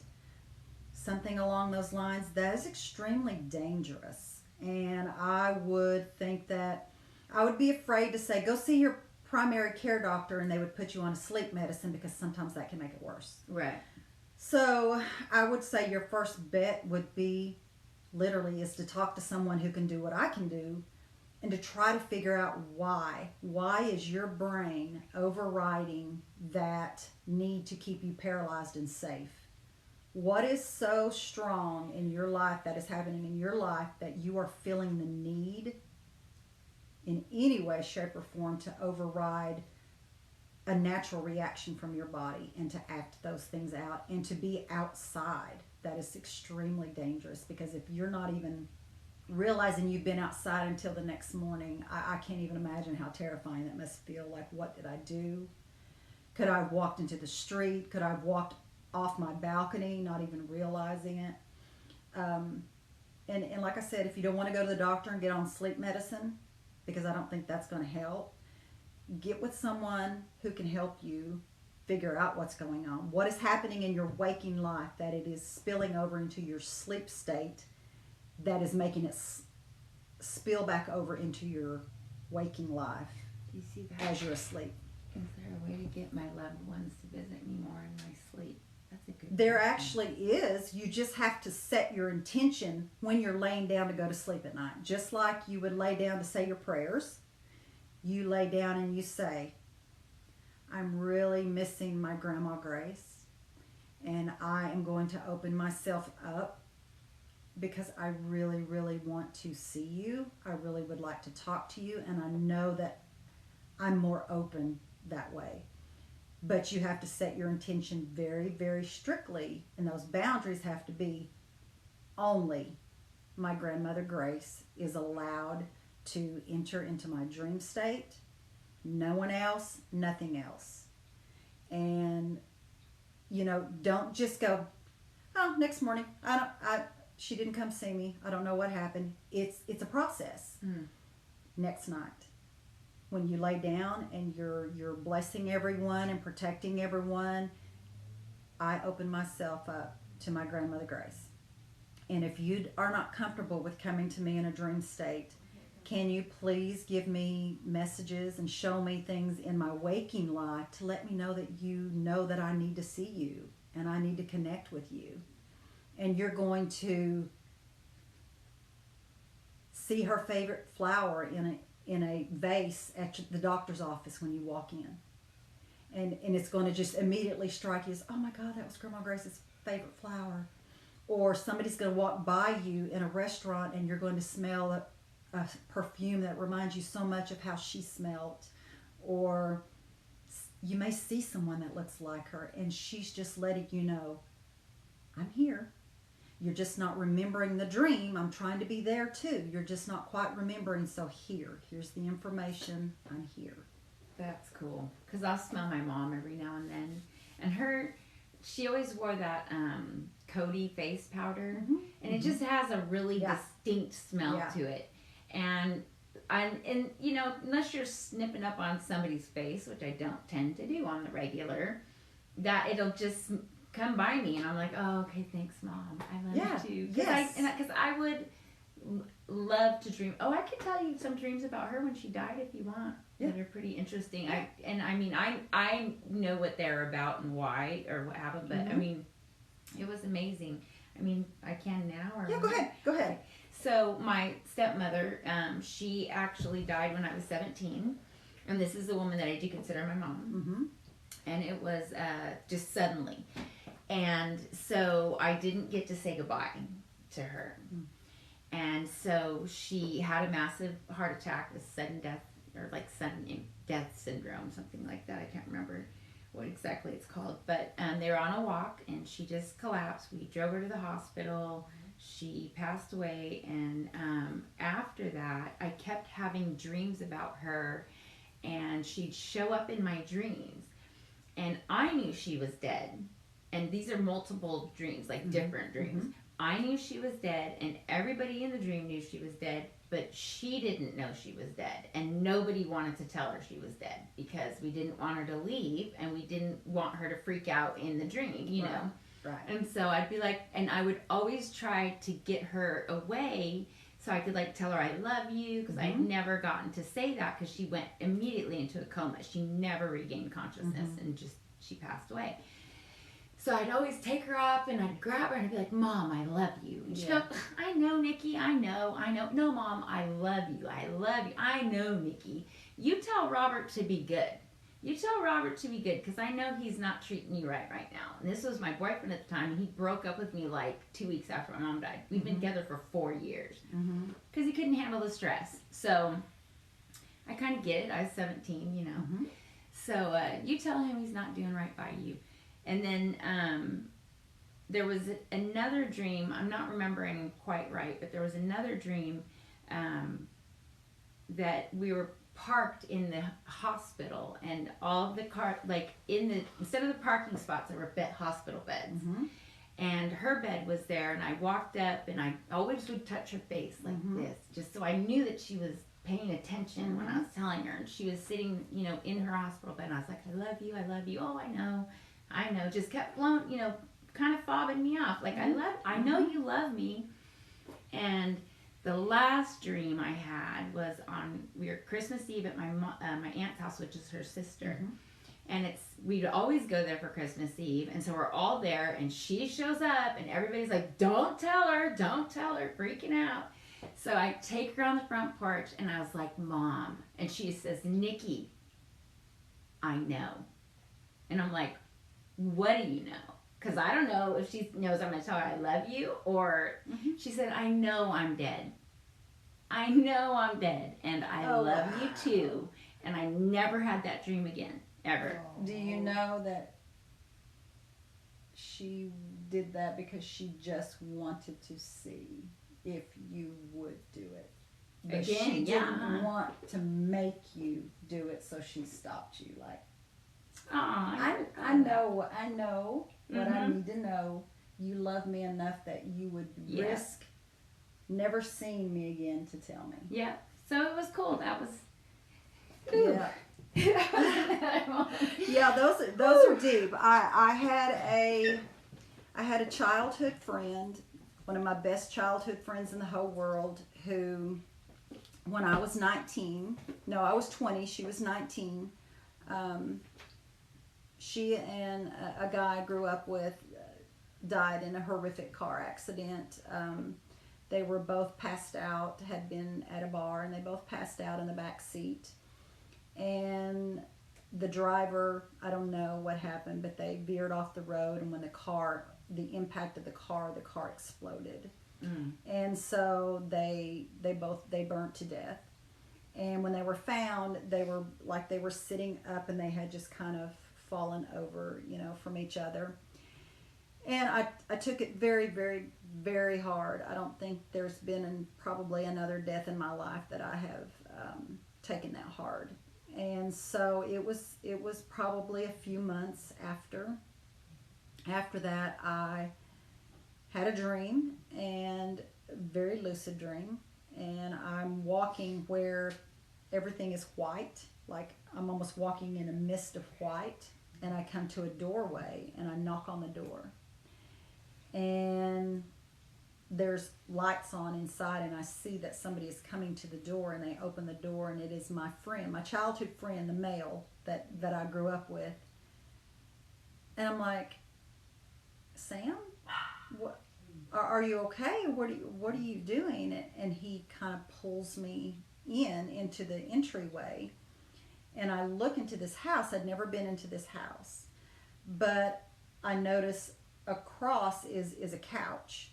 something along those lines. That is extremely dangerous. And I would think that I would be afraid to say, go see your primary care doctor, and they would put you on a sleep medicine, because sometimes that can make it worse.
Right.
So I would say your first bet would be, literally, is to talk to someone who can do what I can do, and to try to figure out why. Why is your brain overriding that need to keep you paralyzed and safe? What is so strong in your life, that is happening in your life, that you are feeling the need in any way, shape, or form to override a natural reaction from your body, and to act those things out, and to be outside? That is extremely dangerous, because if you're not even realizing you've been outside until the next morning, I can't even imagine how terrifying that must feel. Like, what did I do? Could I have walked into the street? Could I have walked off my balcony, not even realizing it? And like I said, if you don't want to go to the doctor and get on sleep medicine, because I don't think that's going to help, get with someone who can help you figure out what's going on. What is happening in your waking life that it is spilling over into your sleep state, that is making it spill back over into your waking life
Do you see that?
as you're asleep?
Is there a way to get my loved ones to visit me more in my sleep? That's a good
There
question.
actually is. You just have to set your intention when you're laying down to go to sleep at night. Just like you would lay down to say your prayers, you lay down and you say, I'm really missing my Grandma Grace, and I am going to open myself up, because I really, really want to see you. I really would like to talk to you, and I know that I'm more open that way. But you have to set your intention very, very strictly, and those boundaries have to be, only my Grandmother Grace is allowed to enter into my dream state. No one else, nothing else. And, don't just go, oh, next morning, she didn't come see me, I don't know what happened. It's a process. Next night, when you lay down and you're blessing everyone and protecting everyone, I open myself up to my Grandmother Grace. And if you are not comfortable with coming to me in a dream state, can you please give me messages and show me things in my waking life to let me know that you know that I need to see you and I need to connect with you. And you're going to see her favorite flower in a vase at the doctor's office when you walk in. And it's going to just immediately strike you as, oh my God, that was Grandma Grace's favorite flower. Or somebody's going to walk by you in a restaurant and you're going to smell a perfume that reminds you so much of how she smelled. Or you may see someone that looks like her and she's just letting you know, I'm here. You're just not remembering the dream. I'm trying to be there too. You're just not quite remembering. So here's the information. I'm here.
That's cool. Because I'll smell my mom every now and then. And she always wore that Coty face powder.
Mm-hmm.
And it just has a really distinct smell
Yeah.
to it. And unless you're snipping up on somebody's face, which I don't tend to do on the regular, that it'll just come by me and I'm like, oh, okay, thanks, Mom. I love you too. Because I would love to dream. Oh, I could tell you some dreams about her when she died if you want.
Yeah.
That are pretty interesting. I know what they're about and why or what happened, but
Mm-hmm.
it was amazing. I can now or
Yeah, go ahead.
So so my stepmother, she actually died when I was 17. And this is the woman that I do consider my mom. And it was just suddenly. And so I didn't get to say goodbye to her. And so she had a massive heart attack, a sudden death, or like sudden death syndrome, something like that. I can't remember what exactly it's called. But they were on a walk, and she just collapsed. We drove her to the hospital. She passed away. And after that, I kept having dreams about her. And she'd show up in my dreams. And I knew she was dead. And these are multiple dreams, like different dreams. I knew she was dead, and everybody in the dream knew she was dead, but she didn't know she was dead. And nobody wanted to tell her she was dead because we didn't want her to leave, and we didn't want her to freak out in the dream, you know?
Right.
And so I'd be like, and I would always try to get her away so I could like tell her I love you, because I'd never gotten to say that because she went immediately into a coma. She never regained consciousness and she passed away. So I'd always take her up and I'd grab her and I'd be like, Mom, I love you. And she'd go, I know, Nikki, I know. No, Mom, I love you. I know, Nikki. You tell Robert to be good. Because I know he's not treating you right now. And this was my boyfriend at the time, and he broke up with me like 2 weeks after my mom died. We've been together for 4 years because he couldn't handle the stress. So I kind of get it. I was 17, you know. So you tell him he's not doing right by you. And then there was another dream. I'm not remembering quite right, but there was another dream that we were parked in the hospital, and all the car, like instead of the parking spots, there were hospital beds. And her bed was there, and I walked up, and I always would touch her face like this, just so I knew that she was paying attention when I was telling her. And she was sitting, you know, in her hospital bed, and I was like, I love you. Oh, I know, just kept blowing, you know, kind of fobbing me off. Like, I know you love me. And the last dream I had was we were Christmas Eve at my aunt's house, which is her sister. And we'd always go there for Christmas Eve. And so we're all there, and she shows up, and everybody's like, don't tell her, freaking out. So I take her on the front porch, and I was like, Mom. And she says, Nikki, I know. And I'm like, what do you know? Because I don't know if she knows I'm going to tell her I love you, or she said, I know I'm dead. And I love you too. And I never had that dream again, ever.
Do you know that she did that because she just wanted to see if you would do it? But
Again,
she didn't want to make you do it, so she stopped you. Like, I know what I need to know. You love me enough that you would risk never seeing me again to tell me.
Yeah. So it was cool. That was.
Yeah. Yeah, those are deep. I had a childhood friend, one of my best childhood friends in the whole world, who, when I was 20, she was 19. She and a guy I grew up with died in a horrific car accident. They were both passed out, had been at a bar, and they both passed out in the back seat. And the driver, I don't know what happened, but they veered off the road, and when the impact of the car exploded. And so they burnt to death. And when they were found, they were sitting up, and they had just kind of fallen over, you know, from each other. And I took it very, very, very hard. I don't think there's been probably another death in my life that I have taken that hard. And so it was probably a few months after that, I had a dream, and a very lucid dream, and I'm walking where everything is white, like I'm almost walking in a mist of white, and I come to a doorway, and I knock on the door, and there's lights on inside, and I see that somebody is coming to the door, and they open the door, and it is my friend, my childhood friend, the male that I grew up with. And I'm like, Sam, are you okay? What are you doing? And he kind of pulls me into the entryway, and I look into this house. I'd never been into this house, but I notice across is a couch,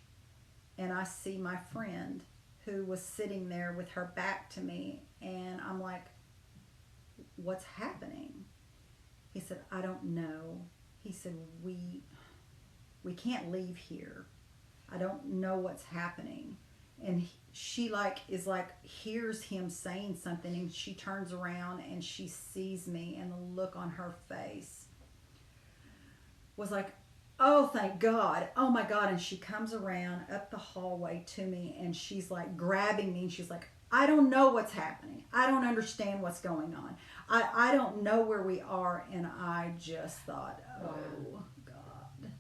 and I see my friend who was sitting there with her back to me, and I'm like, what's happening? He said, I don't know. He said, we can't leave here. I don't know what's happening. And she is like hears him saying something, and she turns around and she sees me, and the look on her face was like, oh, thank God. Oh my God. And she comes around up the hallway to me, and she's like grabbing me, and she's like, I don't know what's happening. I don't understand what's going on. I don't know where we are. And I just thought, oh God.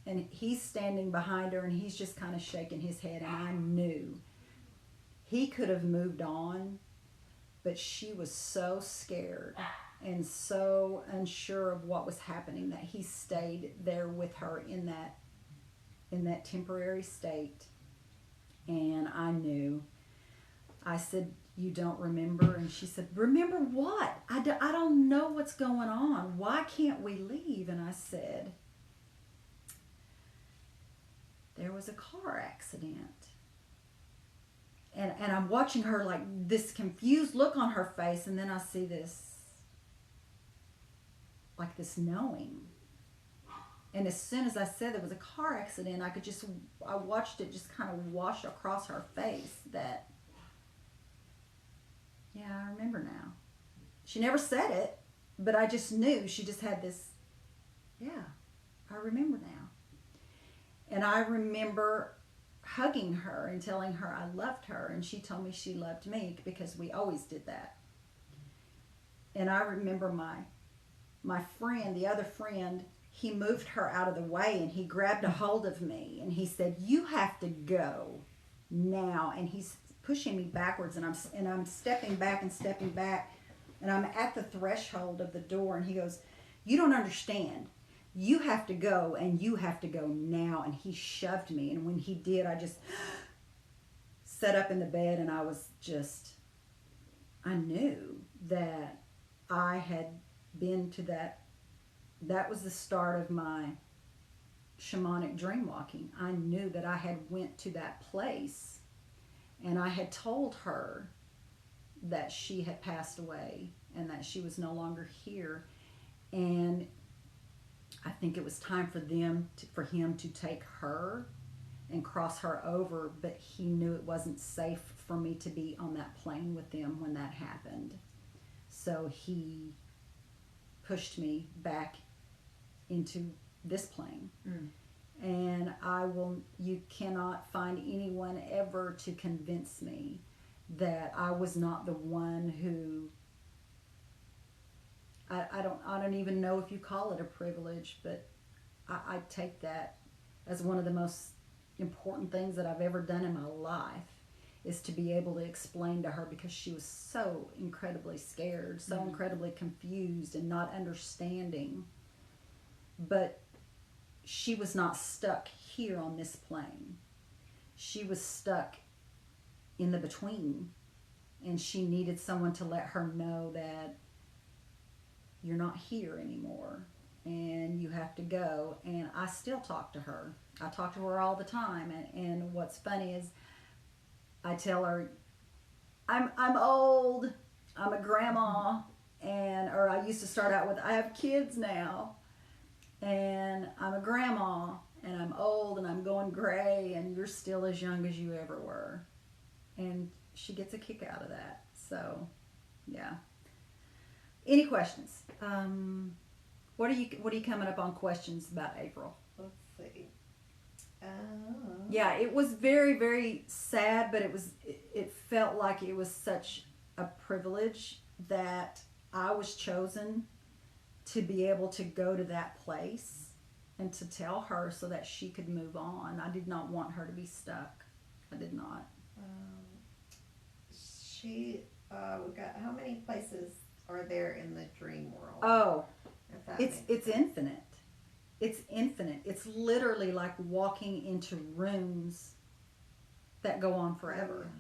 And he's standing behind her, and he's just kind of shaking his head. And I knew he could have moved on, but she was so scared and so unsure of what was happening that he stayed there with her in that temporary state. And I knew. I said, you don't remember? And she said, remember what? I don't know what's going on. Why can't we leave? And I said, there was a car accident. And I'm watching her like this confused look on her face, and then I see this, like this knowing. And as soon as I said there was a car accident, I watched it just kind of wash across her face that, yeah, I remember now. She never said it, but I just knew. She just had this, yeah, I remember now. And I remember hugging her and telling her I loved her, and she told me she loved me because we always did that. And I remember my friend, the other friend, he moved her out of the way, and he grabbed a hold of me, and he said, you have to go now. And he's pushing me backwards, and I'm stepping back, and I'm at the threshold of the door, and he goes, you don't understand. You have to go, and you have to go now. And he shoved me, and when he did, I just sat up in the bed, and I knew that I had been to that was the start of my shamanic dream walking. I knew that I had went to that place, and I had told her that she had passed away and that she was no longer here. And I think it was time for him to take her and cross her over, but he knew it wasn't safe for me to be on that plane with them when that happened. So he pushed me back into this plane. And you cannot find anyone ever to convince me that I was not the one who, I don't even know if you call it a privilege, but I take that as one of the most important things that I've ever done in my life, is to be able to explain to her, because she was so incredibly scared, so incredibly confused and not understanding. But she was not stuck here on this plane. She was stuck in the between, and she needed someone to let her know that you're not here anymore and you have to go. And I still talk to her. I talk to her all the time, and what's funny is I tell her I'm old, I'm a grandma, or I used to start out with, I have kids now, and I'm a grandma, and I'm old, and I'm going gray, and you're still as young as you ever were. And she gets a kick out of that. So, yeah. Any questions? What are you coming up on questions about April?
Let's see.
Yeah, it was very, very sad, but it felt like it was such a privilege that I was chosen to be able to go to that place and to tell her so that she could move on. I did not want her to be stuck. I did not.
We got, how many places are there in the dream world?
Oh,
If that
it's
makes sense.
infinite. It's infinite. It's literally like walking into rooms that go on forever.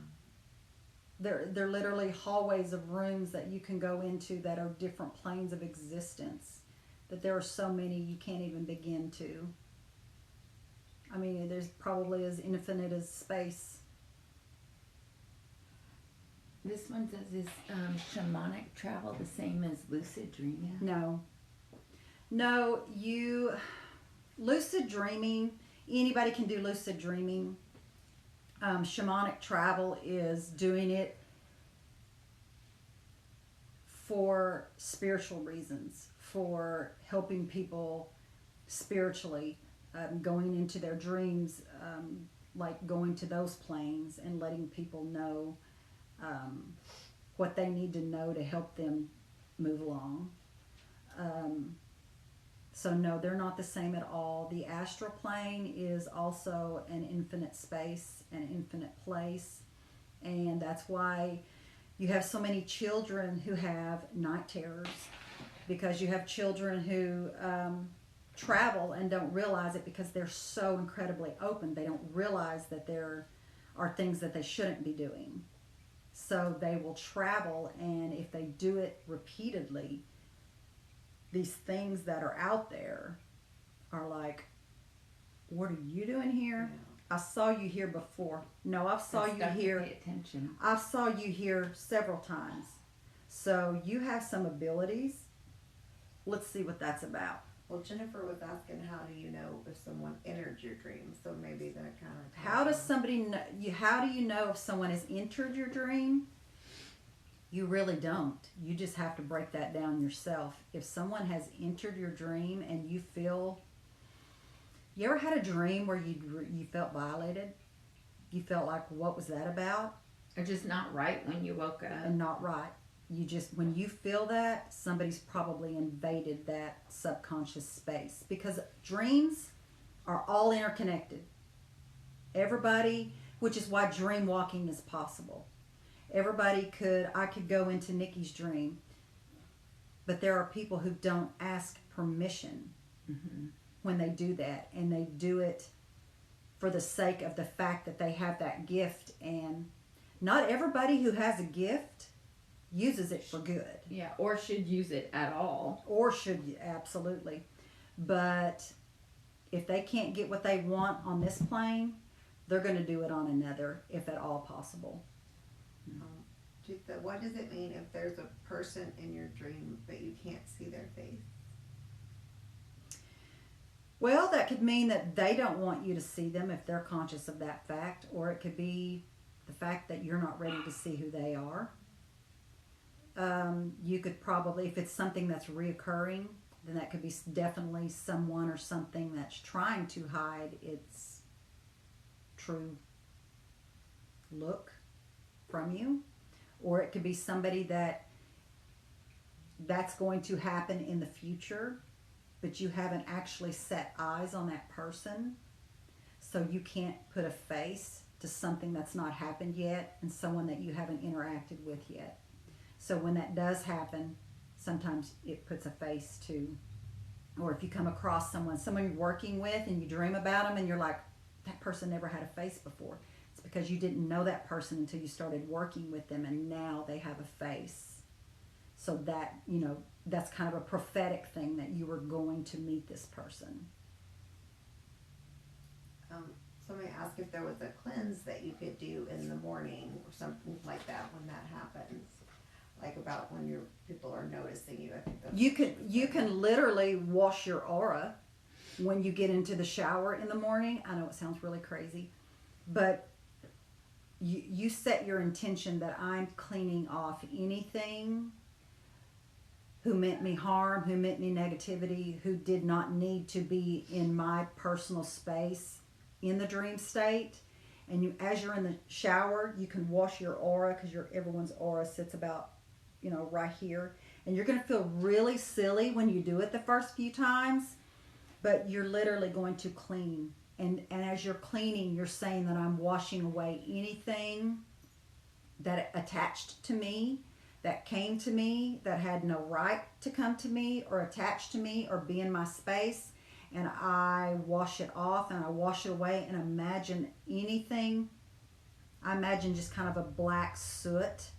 They're literally hallways of rooms that you can go into that are different planes of existence. That there are so many you can't even begin to. I mean, there's probably as infinite as space.
This one says, is shamanic travel the same as lucid dreaming?
No, lucid dreaming, anybody can do lucid dreaming. Shamanic travel is doing it for spiritual reasons, for helping people spiritually, going into their dreams, like going to those planes and letting people know what they need to know to help them move along. So no, they're not the same at all. The astral plane is also an infinite space, an infinite place, and that's why you have so many children who have night terrors, because you have children who travel and don't realize it because they're so incredibly open. They don't realize that there are things that they shouldn't be doing. So they will travel, and if they do it repeatedly, these things that are out there are like, what are you doing here? I saw you here before. No, I saw you here.
Pay attention.
I saw you here several times. So you have some abilities. Let's see what that's about.
Well, Jennifer was asking, how do you know if someone entered your dream? So maybe that kind of.
How does somebody know? How do you know if someone has entered your dream? You really don't. You just have to break that down yourself. If someone has entered your dream and you feel, you ever had a dream where you felt violated? You felt like, what was that about?
Or just not right when you woke up.
And not right. You just, when you feel that, somebody's probably invaded that subconscious space, because dreams are all interconnected. Everybody, which is why dream walking is possible. I could go into Nikki's dream, but there are people who don't ask permission when they do that, and they do it for the sake of the fact that they have that gift, and not everybody who has a gift uses it for good.
Yeah, or should use it at all.
Or should, absolutely. But if they can't get what they want on this plane, they're going to do it on another, if at all possible.
What does it mean if there's a person in your dream but you can't see their face?
Well, that could mean that they don't want you to see them if they're conscious of that fact, or it could be the fact that you're not ready to see who they are. You could probably, if it's something that's reoccurring, then that could be definitely someone or something that's trying to hide its true look from you. Or it could be somebody that's going to happen in the future, but you haven't actually set eyes on that person, so you can't put a face to something that's not happened yet and someone that you haven't interacted with yet. So when that does happen, sometimes it puts a face to, or if you come across someone you're working with and you dream about them and you're like, that person never had a face before. It's because you didn't know that person until you started working with them, and now they have a face. So that, that's kind of a prophetic thing that you were going to meet this person.
Somebody asked if there was a cleanse that you could do in the morning or something like that when that happens. Like about when people are noticing you. I think that's
you can literally wash your aura when you get into the shower in the morning. I know it sounds really crazy, but you set your intention that I'm cleaning off anything who meant me harm, who meant me negativity, who did not need to be in my personal space in the dream state. And as you're in the shower, you can wash your aura, because everyone's aura sits about, right here. And you're going to feel really silly when you do it the first few times, but you're literally going to clean. And as you're cleaning, you're saying that I'm washing away anything that attached to me, that came to me, that had no right to come to me or attach to me or be in my space. and I wash it off and I wash it away and imagine anything. I imagine just kind of a black soot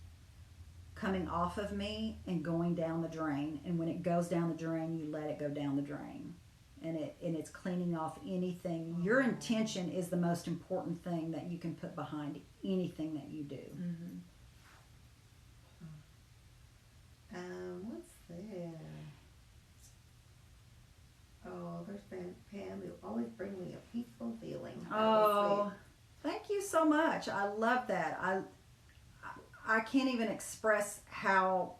coming off of me and going down the drain. And when it goes down the drain, you let it go down the drain. And it's cleaning off anything. Your intention is the most important thing that you can put behind anything that you do.
Mm-hmm.
What's this? Oh, there's been Pam who always bring me a peaceful feeling.
Oh, thank you so much. I love that. I can't even express how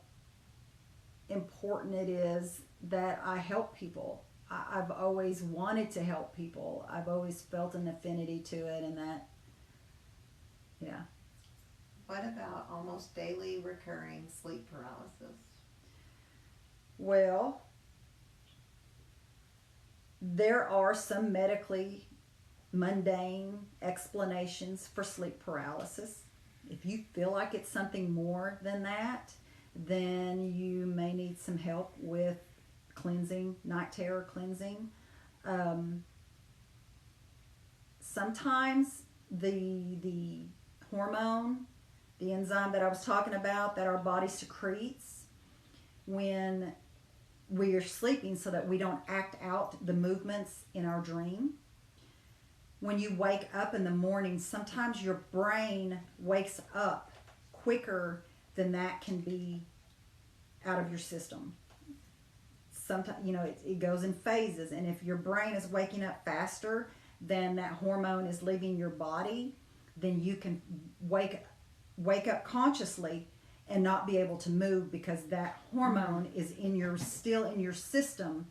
important it is that I help people. I've always wanted to help people. I've always felt an affinity to it, and that, yeah.
What about almost daily recurring sleep paralysis?
Well, there are some medically mundane explanations for sleep paralysis. If you feel like it's something more than that, then you may need some help with cleansing, night terror cleansing. Sometimes the hormone, the enzyme that I was talking about that our body secretes when we are sleeping so that we don't act out the movements in our dream. When you wake up in the morning, sometimes your brain wakes up quicker than that can be out of your system. Sometimes, it goes in phases, and if your brain is waking up faster than that hormone is leaving your body, then you can wake up consciously and not be able to move because that hormone is still in your system,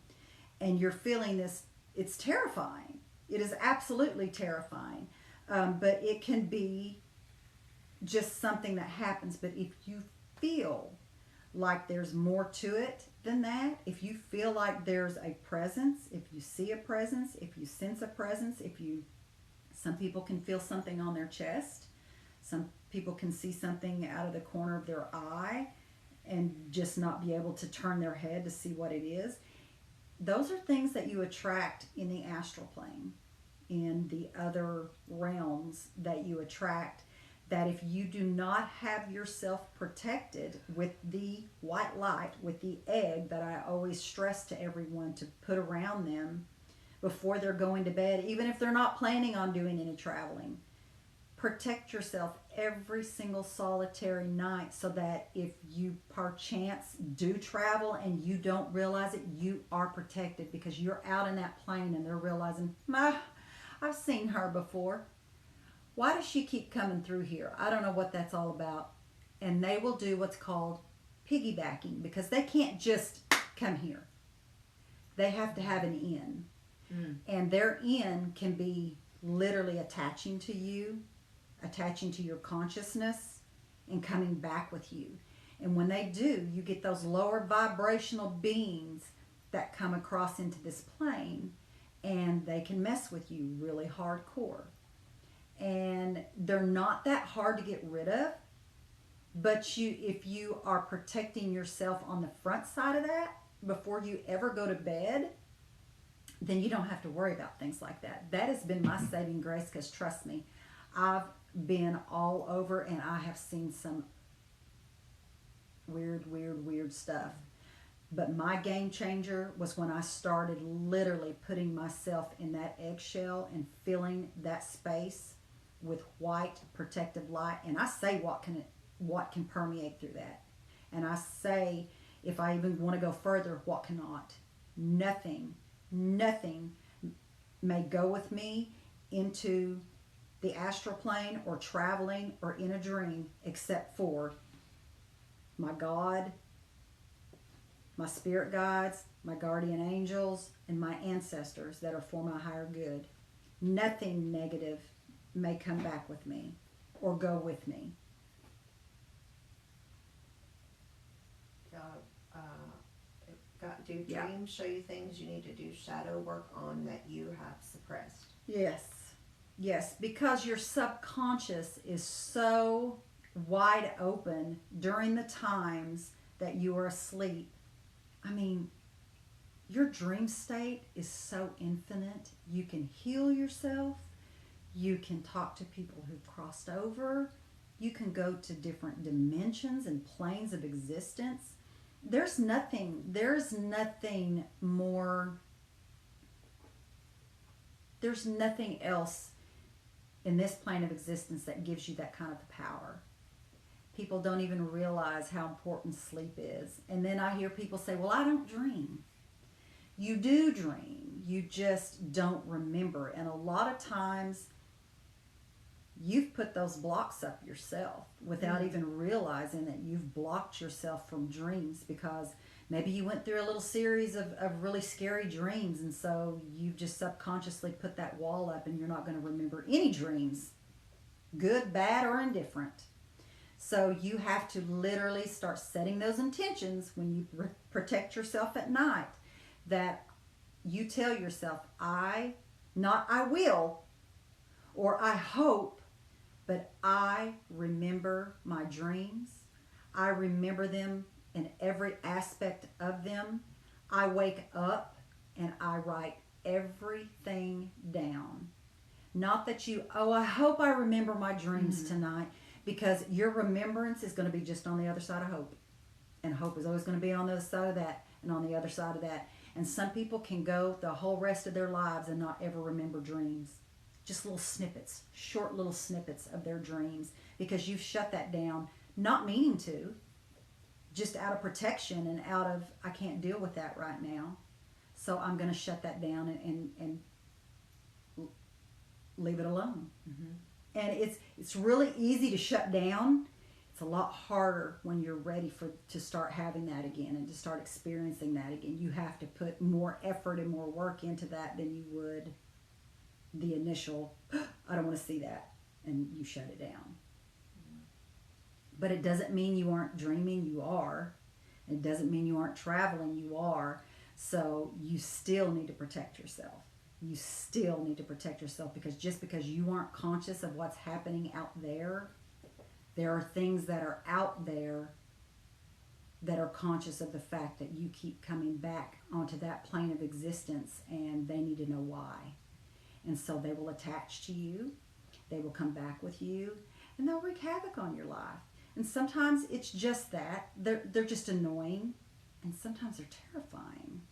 and you're feeling this. It's terrifying. It is absolutely terrifying, but it can be just something that happens. But if you feel like there's more to it than that, if you feel like there's a presence, if you see a presence, if you sense a presence, some people can feel something on their chest, some people can see something out of the corner of their eye and just not be able to turn their head to see what it is. Those are things that you attract in the astral plane, in the other realms that you attract, that if you do not have yourself protected with the white light, with the egg that I always stress to everyone to put around them before they're going to bed, even if they're not planning on doing any traveling, protect yourself every single solitary night so that if you perchance do travel and you don't realize it, you are protected because you're out in that plane and they're realizing, I've seen her before. Why does she keep coming through here? I don't know what that's all about. And they will do what's called piggybacking because they can't just come here. They have to have an in. And their in can be literally attaching to you, attaching to your consciousness, and coming back with you. And when they do, you get those lower vibrational beings that come across into this plane, and they can mess with you really hardcore. And they're not that hard to get rid of, but if you are protecting yourself on the front side of that before you ever go to bed, then you don't have to worry about things like that. That has been my saving grace because trust me, I've been all over and I have seen some weird stuff. But my game changer was when I started literally putting myself in that eggshell and filling that space with white protective light. And I say what can permeate through that. And I say, if I even want to go further, what cannot. Nothing may go with me into the astral plane or traveling or in a dream except for my God, my spirit guides, my guardian angels, and my ancestors that are for my higher good. Nothing negative may come back with me or go with me.
Do dreams show you things you need to do shadow work on that you have suppressed?
Yes, because your subconscious is so wide open during the times that you are asleep. I mean, your dream state is so infinite. You can heal yourself. You can talk to people who've crossed over. You can go to different dimensions and planes of existence. There's nothing more, there's nothing else in this plane of existence that gives you that kind of power. People don't even realize how important sleep is. And then I hear people say, well, I don't dream. You do dream. You just don't remember. And a lot of times you've put those blocks up yourself without even realizing that you've blocked yourself from dreams, because maybe you went through a little series of really scary dreams, and so you've just subconsciously put that wall up and you're not going to remember any dreams, good, bad, or indifferent. So you have to literally start setting those intentions when you protect yourself at night, that you tell yourself, not I will, or I hope, but I remember my dreams. I remember them in every aspect of them. I wake up and I write everything down. Not that I hope I remember my dreams tonight, because your remembrance is going to be just on the other side of hope. And hope is always going to be on the other side of that and on the other side of that. And some people can go the whole rest of their lives and not ever remember dreams. Just little snippets, short little snippets of their dreams, because you've shut that down, not meaning to, just out of protection and out of, I can't deal with that right now, so I'm going to shut that down and leave it alone. And it's really easy to shut down. It's a lot harder when you're ready to start having that again and to start experiencing that again. You have to put more effort and more work into that than you would the initial, I don't want to see that, and you shut it down. But it doesn't mean you aren't dreaming. You are. It doesn't mean you aren't traveling. You are. So you still need to protect yourself. You still need to protect yourself, because just because you aren't conscious of what's happening out there, there are things that are out there that are conscious of the fact that you keep coming back onto that plane of existence, and they need to know why. And so they will attach to you, they will come back with you, and they'll wreak havoc on your life. And sometimes it's just that. They're just annoying, and sometimes they're terrifying.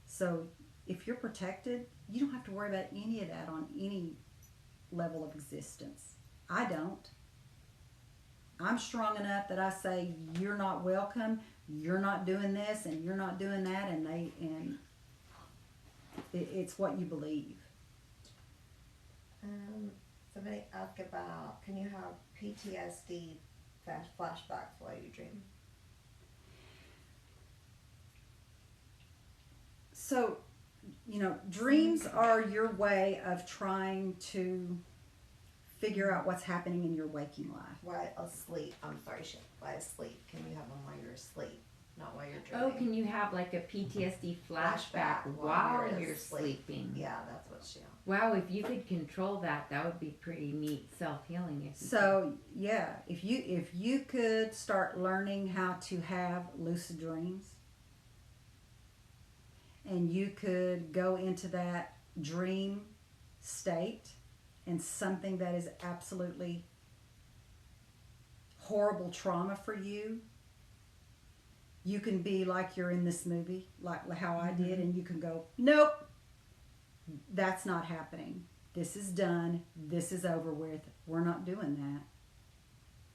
So if you're protected, you don't have to worry about any of that on any level of existence. I don't. I'm strong enough that I say, you're not welcome, you're not doing this, and you're not doing that, and it's what you believe.
Somebody asked about, can you have PTSD flashbacks while you dream?
So, dreams are your way of trying to figure out what's happening in your waking life.
While asleep, while asleep, can you have them while you're asleep, not while you're dreaming?
Oh, can you have like a PTSD flashback while you're sleeping?
Yeah, that's what she.
Wow, if you could control that, that would be pretty neat self-healing.
So, yeah, if you could start learning how to have lucid dreams, and you could go into that dream state, and something that is absolutely horrible trauma for you, you can be like you're in this movie, like how I did, and you can go, nope, that's not happening. This is done. This is over with. We're not doing that.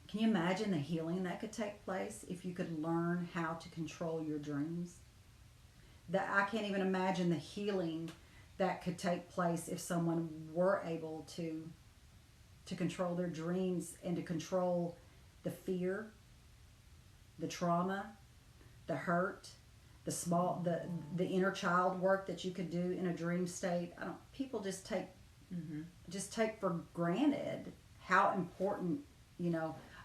Can you imagine the healing that could take place if you could learn how to control your dreams? That I can't even imagine the healing that could take place if someone were able to control their dreams and to control the fear, the trauma, the hurt, the inner child work that you could do in a dream state. People just take for granted how important,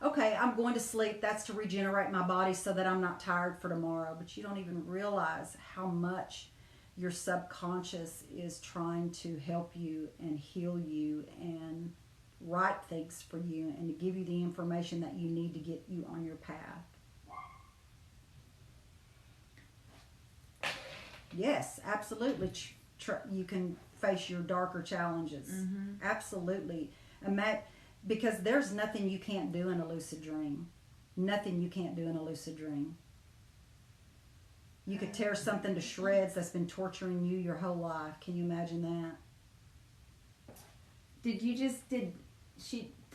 okay, I'm going to sleep, that's to regenerate my body so that I'm not tired for tomorrow. But you don't even realize how much your subconscious is trying to help you and heal you and write things for you and to give you the information that you need to get you on your path. Yes, absolutely. You can face your darker challenges.
Mm-hmm.
Absolutely. Because there's nothing you can't do in a lucid dream. Nothing you can't do in a lucid dream. You could tear something to shreds that's been torturing you your whole life. Can you imagine that?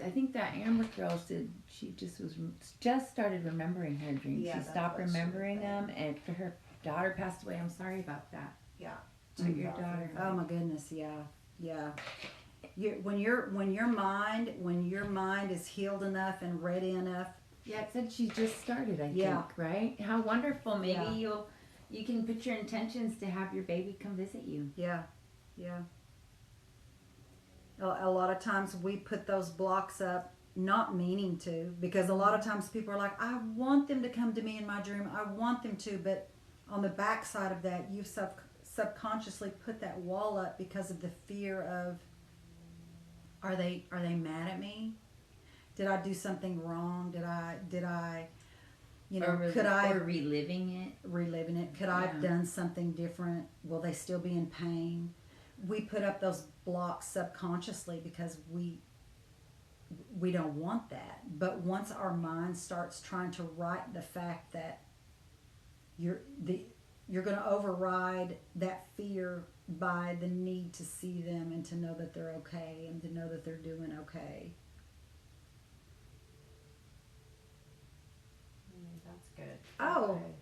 I think that Amber girl said she just started remembering her dreams.
Yeah,
She
that's
stopped
what she
remembering
said.
them, and after her daughter passed away. I'm sorry about that.
Yeah.
About your daughter.
Oh my goodness, yeah, yeah. When your mind is healed enough and ready enough.
Yeah, it said she just started. I
Yeah.
think, right? How wonderful. Maybe
Yeah.
you can put your intentions to have your baby come visit you.
Yeah, yeah. A lot of times we put those blocks up not meaning to, because a lot of times people are like, I want them to come to me in my dream. I want them to, but on the backside of that, you've subconsciously put that wall up because of the fear of, are they mad at me? Did I do something wrong? Did I could I
or reliving it?
reliving it? Could I have
Yeah.
done something different? Will they still be in pain? We put up those blocks subconsciously because we don't want that. But once our mind starts trying to write the fact that you're going to override that fear by the need to see them and to know that they're okay and to know that they're doing okay.
That's good.
Oh.
Okay.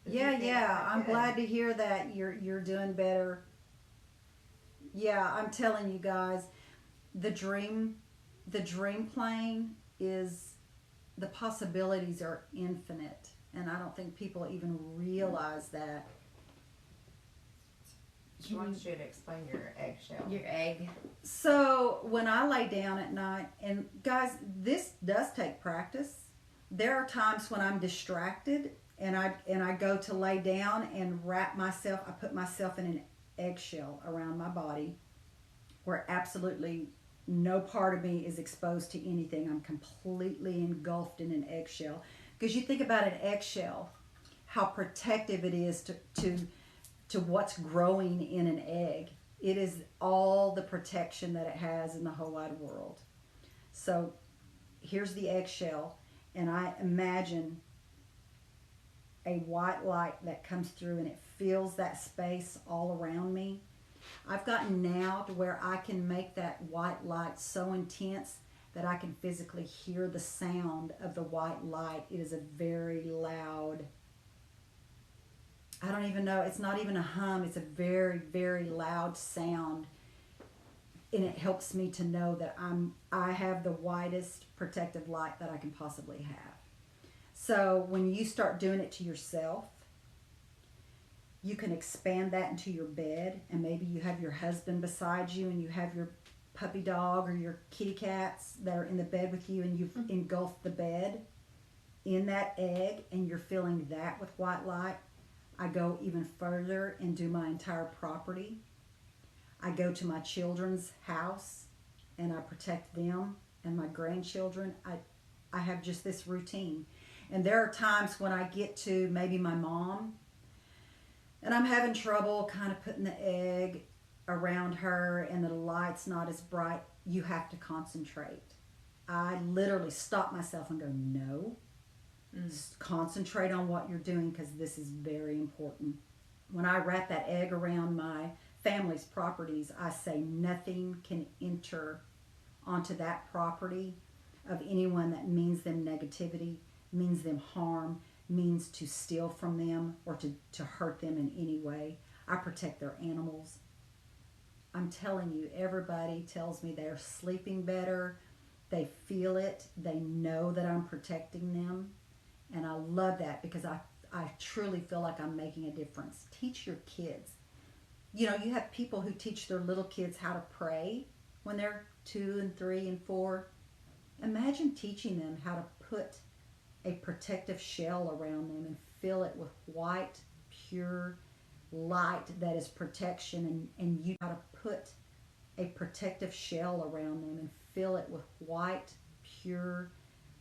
Did you think
Yeah,
that
I'm
good?
glad to hear that you're doing better. Yeah, I'm telling you guys, the dream plane is, the possibilities are infinite, and I don't think people even realize that.
She wants you to explain your eggshell.
Your egg.
So when I lay down at night, and guys, this does take practice. There are times when I'm distracted and I go to lay down and I put myself in an eggshell around my body where absolutely no part of me is exposed to anything. I'm completely engulfed in an eggshell. Because you think about an eggshell, how protective it is to what's growing in an egg. It is all the protection that it has in the whole wide world. So here's the eggshell, and I imagine a white light that comes through and it fills that space all around me. I've gotten now to where I can make that white light so intense that I can physically hear the sound of the white light. It is a very loud, I don't even know, it's not even a hum, it's a very, very loud sound. And it helps me to know that I have the widest protective light that I can possibly have. So when you start doing it to yourself, you can expand that into your bed, and maybe you have your husband beside you and you have your puppy dog or your kitty cats that are in the bed with you, and you've engulfed the bed in that egg and you're filling that with white light. I go even further and do my entire property. I go to my children's house and I protect them and my grandchildren. I have just this routine. And there are times when I get to maybe my mom and I'm having trouble kind of putting the egg around her and the light's not as bright. You have to concentrate. I literally stop myself and go, no. Concentrate on what you're doing, because this is very important. When I wrap that egg around my family's properties, I say nothing can enter onto that property of anyone that means them negativity, means them harm, means to steal from them or to hurt them in any way. I protect their animals. I'm telling you, everybody tells me they're sleeping better. They feel it. They know that I'm protecting them. And I love that because I truly feel like I'm making a difference. Teach your kids. You know, you have people who teach their little kids how to pray when they're 2 and 3 and 4. Imagine teaching them how to put a protective shell around them and fill it with white, pure light that is protection, and you how to put a protective shell around them and fill it with white, pure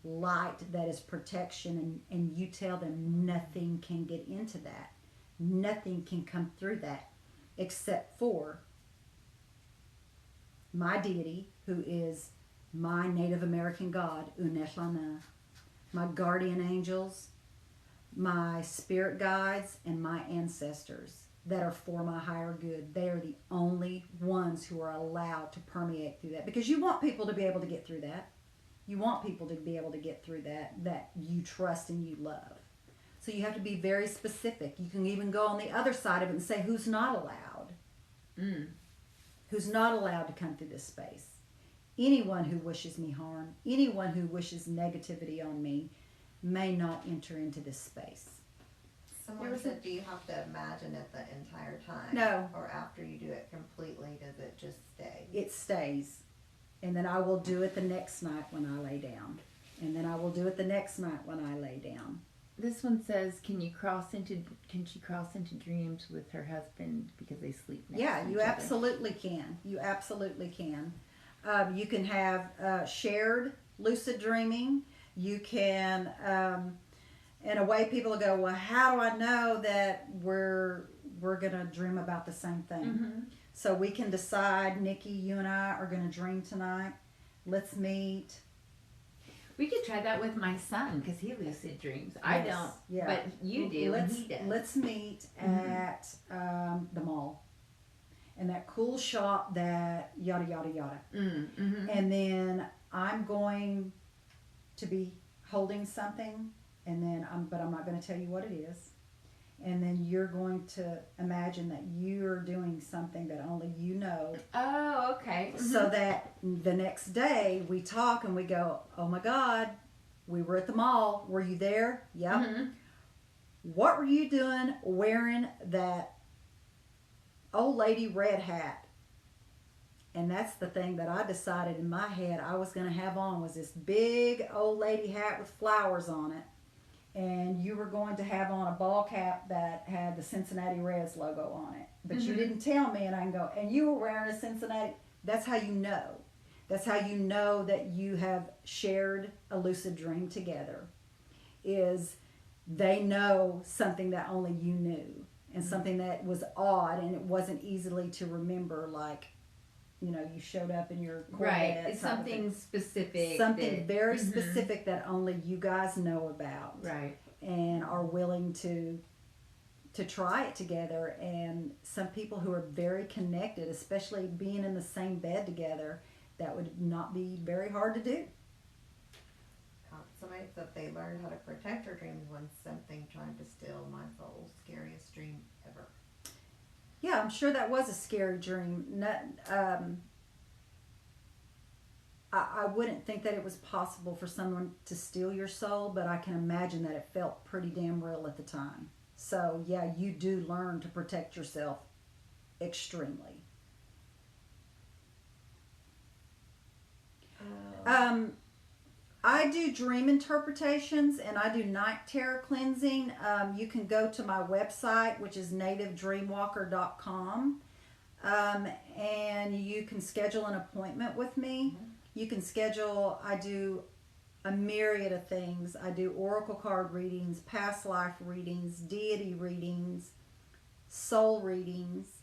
light that is protection, and you tell them nothing can get into that. Nothing can come through that except for my deity, who is my Native American God, Unetlana, my guardian angels, my spirit guides, and my ancestors that are for my higher good. They are the only ones who are allowed to permeate through that, because you want people to be able to get through that. You want people to be able to get through that you trust and you love. So you have to be very specific. You can even go on the other side of it and say who's not allowed. Who's not allowed to come through this space. Anyone who wishes me harm, anyone who wishes negativity on me, may not enter into this space.
Someone said, do you have to imagine it the entire time?
No.
Or after you do it completely, does it just stay?
It stays. And then I will do it the next night when I lay down. And then I will do it the next night when I lay down.
This one says, can she cross into dreams with her husband because they sleep next to each
You
other?
absolutely can. You absolutely can. You can have shared lucid dreaming. You can, in a way, people will go, well, how do I know that we're going to dream about the same thing?
Mm-hmm.
So we can decide, Nikki, you and I are going to dream tonight. Let's meet.
We could try that with my son because he lucid dreams. I
Yes,
don't,
yeah.
but you do and he does.
Let's meet at the mall. And that cool shop that yada, yada, yada.
Mm-hmm.
And then I'm going to be holding something, and then but I'm not going to tell you what it is. And then you're going to imagine that you're doing something that only you know.
Oh, okay. Mm-hmm.
So that the next day we talk and we go, oh my God, we were at the mall. Were you there? Yep.
Mm-hmm.
What were you doing wearing that old lady red hat? And that's the thing that I decided in my head I was going to have on, was this big old lady hat with flowers on it. And you were going to have on a ball cap that had the Cincinnati Reds logo on it. But you didn't tell me, and I can go, and you were wearing a Cincinnati. That's how you know. That's how you know that you have shared a lucid dream together, is they know something that only you knew, and something that was odd and it wasn't easily to remember, like, you know, you showed up in your Corvette.
Right. It's something specific.
Something very specific that only you guys know about.
Right.
And are willing to try it together. And some people who are very connected, especially being in the same bed together, that would not be very hard to do.
Somebody said they learned how to protect their dreams when something tried to steal my soul's scariest dream ever.
Yeah, I'm sure that was a scary dream. I wouldn't think that it was possible for someone to steal your soul, but I can imagine that it felt pretty damn real at the time. So, yeah, you do learn to protect yourself extremely. I do dream interpretations and I do night terror cleansing. You can go to my website, which is nativedreamwalker.com, and you can schedule an appointment with me. You can schedule, I do a myriad of things. I do oracle card readings, past life readings, deity readings, soul readings.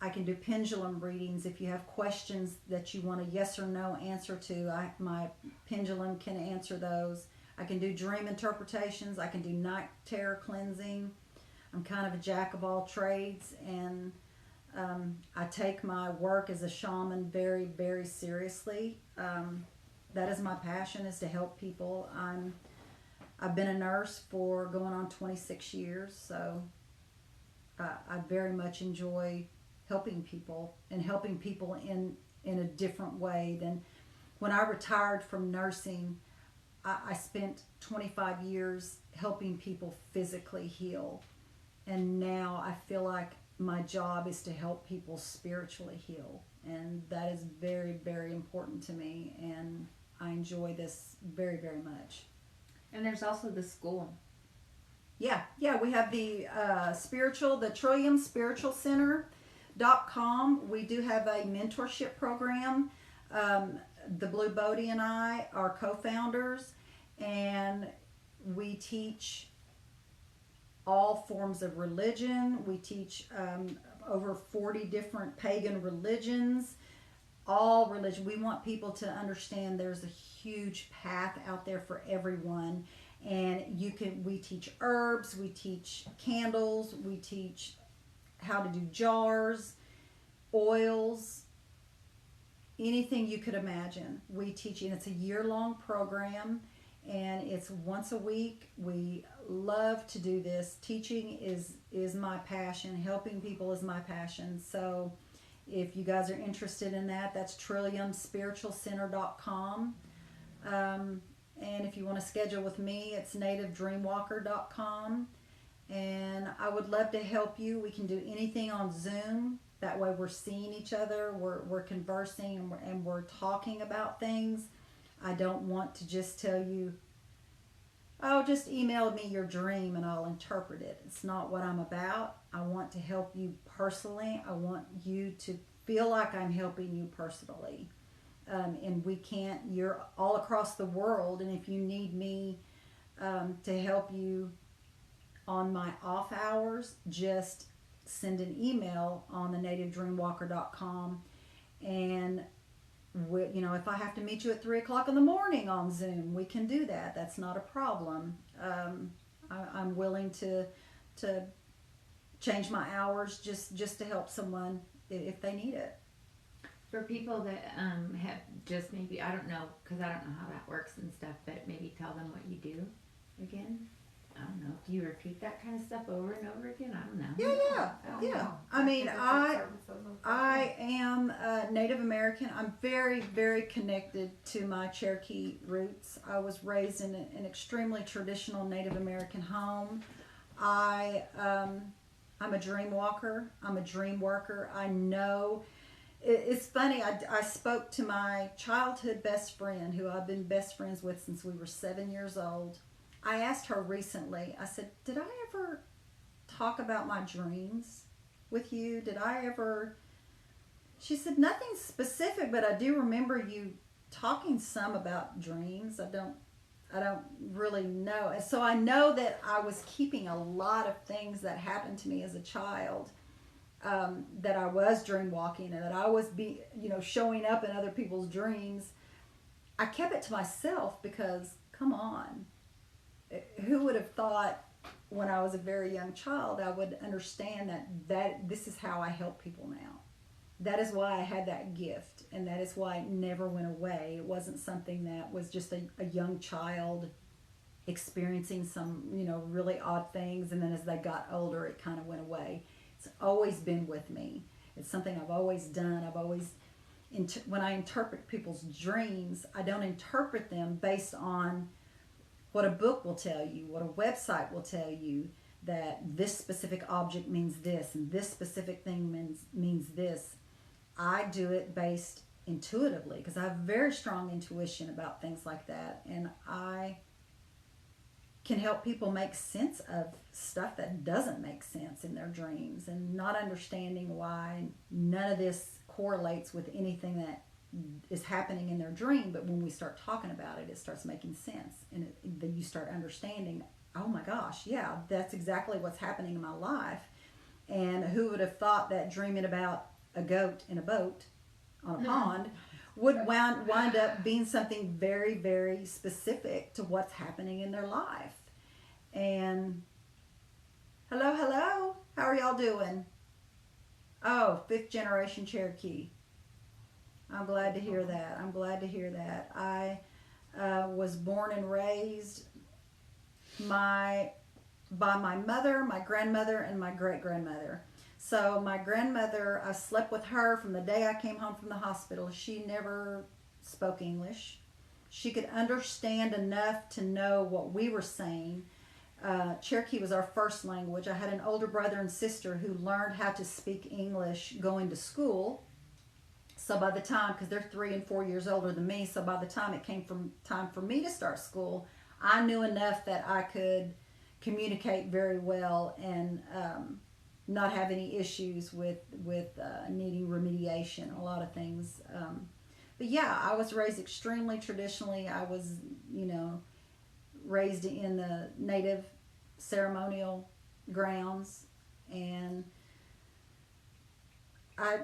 I can do pendulum readings. If you have questions that you want a yes or no answer to, my pendulum can answer those. I can do dream interpretations. I can do night terror cleansing. I'm kind of a jack of all trades, and I take my work as a shaman very, very seriously. That is my passion, is to help people. I've been a nurse for going on 26 years, so I very much enjoy helping people, and helping people in a different way than when I retired from nursing. I spent 25 years helping people physically heal, and now I feel like my job is to help people spiritually heal, and that is very, very important to me, and I enjoy this very, very much.
And there's also the school.
Yeah, we have the Trillium Spiritual Center.com. We do have a mentorship program. The Blue Bodie and I are co-founders, and we teach all forms of religion. We teach over 40 different pagan religions, all religion. We want people to understand there's a huge path out there for everyone. And we teach herbs, we teach candles, we teach how to do jars, oils, anything you could imagine. We teach, and it's a year-long program, and it's once a week. We love to do this. Teaching is my passion. Helping people is my passion. So if you guys are interested in that, that's trilliumspiritualcenter.com. And if you want to schedule with me, it's nativedreamwalker.com. And I would love to help you. We can do anything on Zoom. That way we're seeing each other, we're conversing, and we're talking about things. I don't want to just tell you, oh, just email me your dream and I'll interpret it. It's not what I'm about. I want to help you personally. I want you to feel like I'm helping you personally. And you're all across the world, and if you need me to help you on my off hours, just send an email on the nativedreamwalker.com, and if I have to meet you at 3 o'clock in the morning on Zoom, we can do that. That's not a problem. I'm willing to change my hours just to help someone if they need it.
For people that have just maybe, I don't know, because I don't know how that works and stuff, but maybe tell them what you do again. I don't know. Do you repeat that kind of stuff over and over again? I don't know.
Yeah. I mean, I am Native American. I'm very, very connected to my Cherokee roots. I was raised in an extremely traditional Native American home. I'm a dream walker. I'm a dream worker. I know. It's funny, I spoke to my childhood best friend, who I've been best friends with since we were 7 years old. I asked her recently, I said, did I ever talk about my dreams with you? Did I ever? She said, nothing specific, but I do remember you talking some about dreams. I don't really know. And so I know that I was keeping a lot of things that happened to me as a child. That I was dream walking, and that I was showing up in other people's dreams. I kept it to myself because, come on, who would have thought when I was a very young child I would understand that this is how I help people now. That is why I had that gift, and that is why it never went away. It wasn't something that was just a young child experiencing some really odd things, and then as they got older it kind of went away. It's always been with me. It's something I've always done. When I interpret people's dreams, I don't interpret them based on what a book will tell you, what a website will tell you, that this specific object means this and this specific thing means this. I do it based intuitively because I have very strong intuition about things like that, and I can help people make sense of stuff that doesn't make sense in their dreams, and not understanding why none of this correlates with anything that is happening in their dream. But when we start talking about it, it starts making sense, and then you start understanding, oh my gosh, yeah, that's exactly what's happening in my life. And who would have thought that dreaming about a goat in a boat on a pond would wind up being something very, very specific to what's happening in their life. And hello, how are y'all doing? Oh, 5th generation Cherokee. I'm glad to hear that. I was born and raised by my mother, my grandmother, and my great-grandmother. So my grandmother, I slept with her from the day I came home from the hospital. She never spoke English. She could understand enough to know what we were saying. Cherokee was our first language. I had an older brother and sister who learned how to speak English going to school. So by the time, because they're 3 and 4 years older than me, so by the time it came from time for me to start school, I knew enough that I could communicate very well and not have any issues with needing remediation, a lot of things. But yeah, I was raised extremely traditionally. I was, raised in the Native ceremonial grounds, and I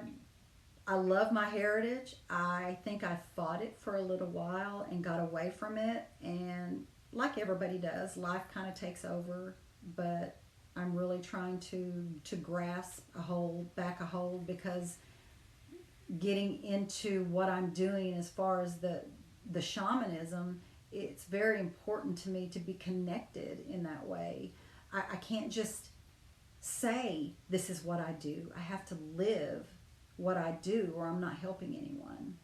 I love my heritage. I think I fought it for a little while and got away from it, and like everybody does, life kind of takes over, but I'm really trying to grasp a hold, because getting into what I'm doing as far as the shamanism, it's very important to me to be connected in that way. I can't just say this is what I do. I have to live what I do, or I'm not helping anyone.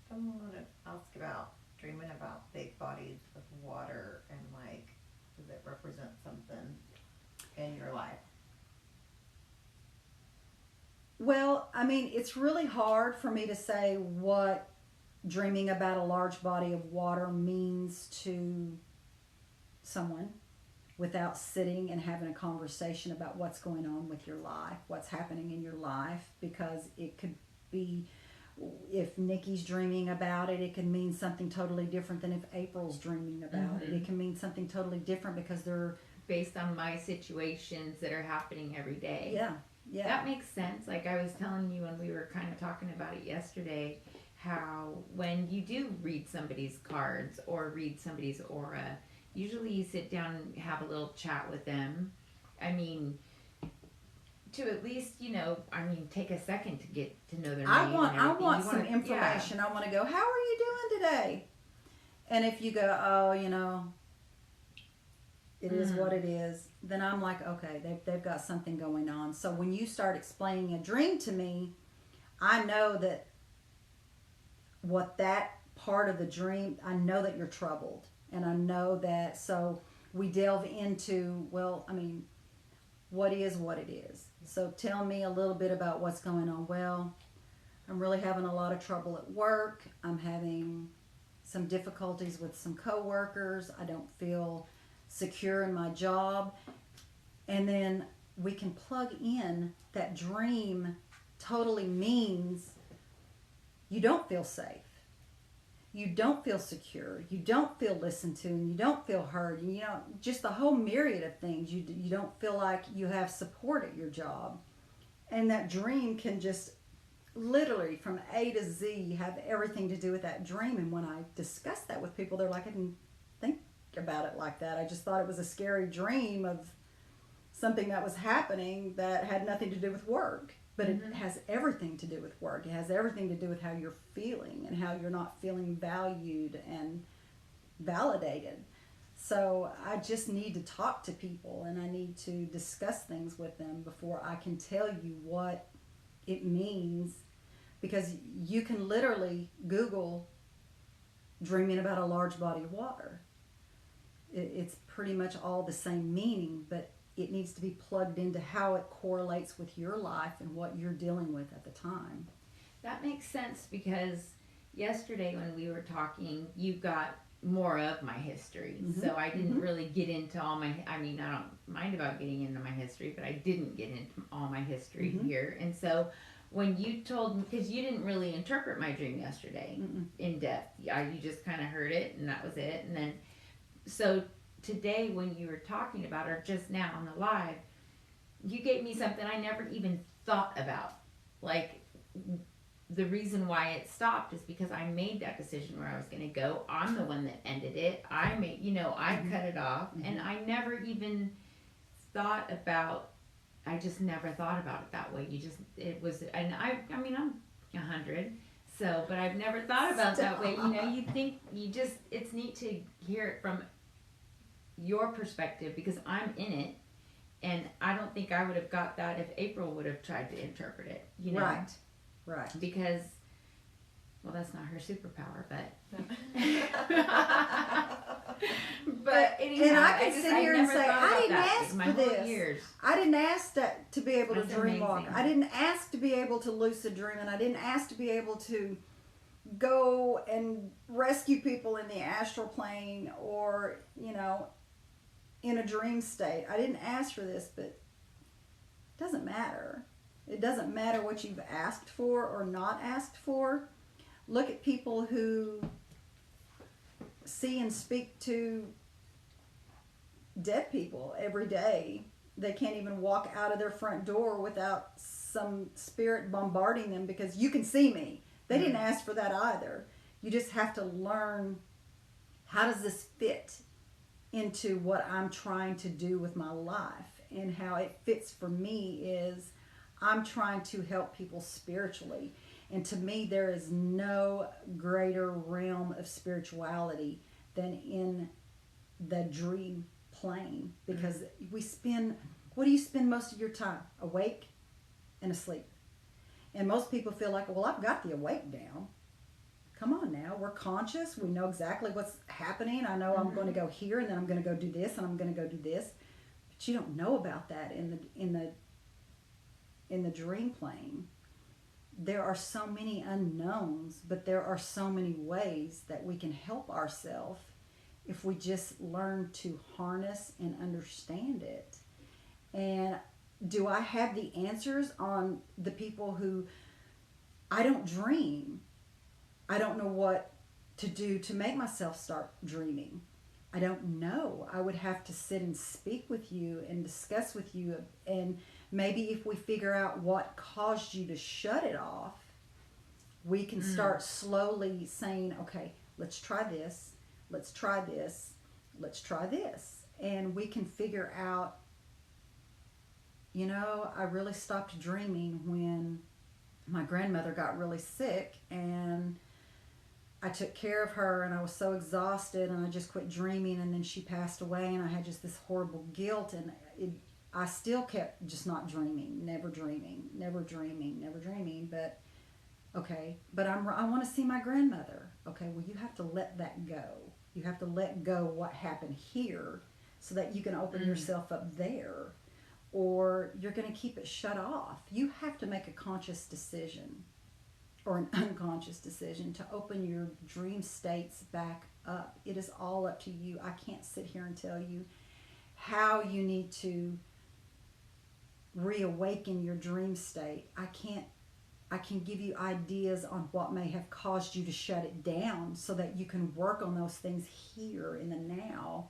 Someone want to ask about dreaming about big bodies of water, and like, does it represent something in your life?
Well, I mean, it's really hard for me to say what dreaming about a large body of water means to someone without sitting and having a conversation about what's going on with your life, what's happening in your life, because it could be, if Nikki's dreaming about it, it can mean something totally different than if April's dreaming about it. It can mean something totally different because they're
based on my situations that are happening every day.
Yeah.
That makes sense. Like I was telling you when we were kind of talking about it yesterday, how when you do read somebody's cards or read somebody's aura, usually you sit down and have a little chat with them. I mean, to at least, take a second to get to know their name.
I want some information. I want to go, how are you doing today? And if you go, oh, it is what it is, then I'm like, okay, they've got something going on. So when you start explaining a dream to me, I know that what that part of the dream, I know that you're troubled. And I know that, so we delve into, well, I mean, what is what it is. So tell me a little bit about what's going on. Well, I'm really having a lot of trouble at work. I'm having some difficulties with some coworkers. I don't feel secure in my job. And then we can plug in that dream totally means you don't feel safe. You don't feel secure. You don't feel listened to, and you don't feel heard. And just the whole myriad of things. You don't feel like you have support at your job. And that dream can just literally from A to Z have everything to do with that dream. And when I discuss that with people, they're like, I didn't think about it like that. I just thought it was a scary dream of something that was happening that had nothing to do with work. But it has everything to do with work. It has everything to do with how you're feeling and how you're not feeling valued and validated. So I just need to talk to people, and I need to discuss things with them before I can tell you what it means. Because you can literally Google dreaming about a large body of water. It's pretty much all the same meaning, but it needs to be plugged into how it correlates with your life and what you're dealing with at the time.
That makes sense, because yesterday when we were talking, you got more of my history. So I didn't really get into all my, I don't mind about getting into my history, but I didn't get into all my history here. And so when you told me, because you didn't really interpret my dream yesterday in depth. You just kind of heard it and that was it. And then, so today when you were talking about, or just now on the live, you gave me something I never even thought about. Like, the reason why it stopped is because I made that decision where I was going to go. I'm the one that ended it. I made, I cut it off, and I never even thought about, I just never thought about it that way. It was, and I'm 100. So, but I've never thought about that way. You think, it's neat to hear it from your perspective, because I'm in it, and I don't think I would have got that if April would have tried to interpret it,
Right.
Because, well, that's not her superpower, but but anyhow,
and I can sit here and say, I didn't ask for this.
Years.
I didn't ask to be able to
That's
dream walk.
amazing.
I didn't ask to be able to lucid dream, and I didn't ask to be able to go and rescue people in the astral plane, or in a dream state. I didn't ask for this, but it doesn't matter. It doesn't matter what you've asked for or not asked for. Look at people who see and speak to dead people every day. They can't even walk out of their front door without some spirit bombarding them because you can see me. They didn't ask for that either. You just have to learn, how does this fit into what I'm trying to do with my life? And how it fits for me is I'm trying to help people spiritually. And to me, there is no greater realm of spirituality than in the dream plane, because we spend, what do you spend most of your time? Awake and asleep. And most people feel like, well, I've got the awake down. Come on now, we're conscious, we know exactly what's happening. I know I'm going to go here, and then I'm going to go do this, and I'm going to go do this. But you don't know about that in the dream plane. There are so many unknowns, but there are so many ways that we can help ourselves if we just learn to harness and understand it. And do I have the answers on the people who, I don't dream? I don't know what to do to make myself start dreaming. I don't know. I would have to sit and speak with you and discuss with you, and maybe if we figure out what caused you to shut it off, we can start slowly saying, okay, let's try this, let's try this, let's try this. And we can figure out, I really stopped dreaming when my grandmother got really sick, and I took care of her, and I was so exhausted, and I just quit dreaming, and then she passed away, and I had just this horrible guilt, and I still kept just not dreaming, never dreaming, never dreaming, never dreaming. But okay, but I want to see my grandmother. Okay, well, you have to let that go. You have to let go what happened here so that you can open yourself up there, or you're going to keep it shut off. You have to make a conscious decision or an unconscious decision to open your dream states back up. It is all up to you. I can't sit here and tell you how you need to reawaken your dream state. I can give you ideas on what may have caused you to shut it down so that you can work on those things here in the now,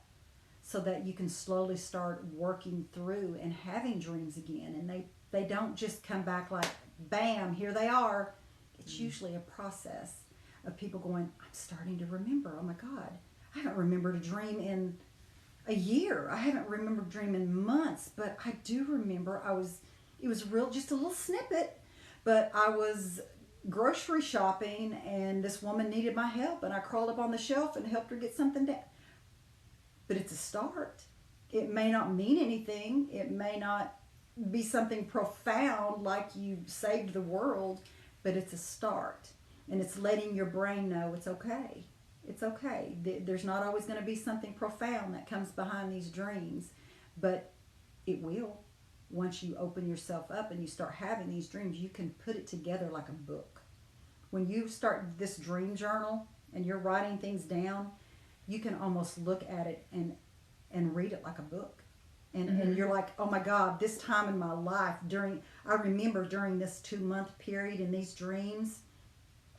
so that you can slowly start working through and having dreams again. And they don't just come back like, bam, here they are. It's usually a process of people going, I'm starting to remember. Oh my God, I haven't remembered a dream in a year. I haven't remembered a dream in months, but I do remember it was real, just a little snippet, but I was grocery shopping and this woman needed my help, and I crawled up on the shelf and helped her get something down. But it's a start. It may not mean anything. It may not be something profound like you saved the world, but it's a start. And it's letting your brain know it's okay. It's okay. There's not always going to be something profound that comes behind these dreams, but it will. Once you open yourself up and you start having these dreams, you can put it together like a book. When you start this dream journal and you're writing things down, you can almost look at it and read it like a book. And you're like, oh my God, this time in my life, I remember during this 2-month period in these dreams,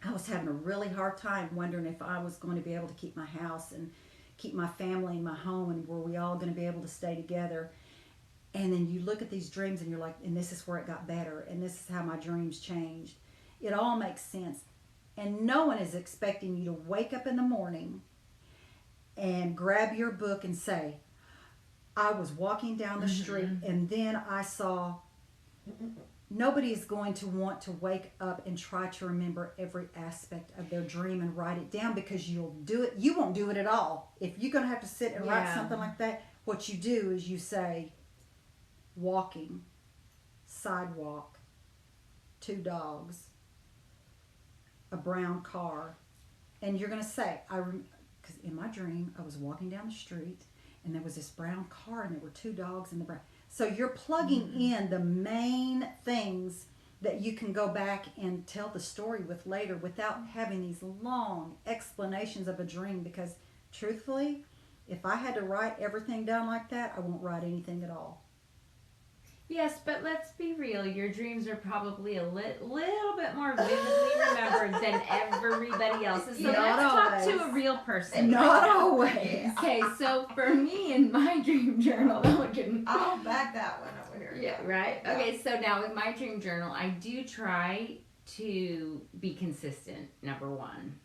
I was having a really hard time wondering if I was going to be able to keep my house and keep my family and my home, and were we all going to be able to stay together. And then you look at these dreams and you're like, and this is where it got better, and this is how my dreams changed. It all makes sense. And no one is expecting you to wake up in the morning and grab your book and say, I was walking down the street and then I saw. Nobody is going to want to wake up and try to remember every aspect of their dream and write it down, because you'll do it. You won't do it at all. If you're going to have to sit and write something like that, what you do is you say, walking, sidewalk, 2 dogs, a brown car. And you're going to say, because in my dream, I was walking down the street and there was this brown car and there were 2 dogs in the brown. So you're plugging in the main things that you can go back and tell the story with later without having these long explanations of a dream. Because truthfully, if I had to write everything down like that, I won't write anything at all.
Yes, but let's be real. Your dreams are probably a little bit more vividly remembered than everybody else's. So
Not
let's talk
always.
to a real person.
Not always.
Okay, so for me in my dream journal,
I'll back that one over here.
yeah, right?
Yeah.
Okay, so now with my dream journal, I do try to be consistent, number one.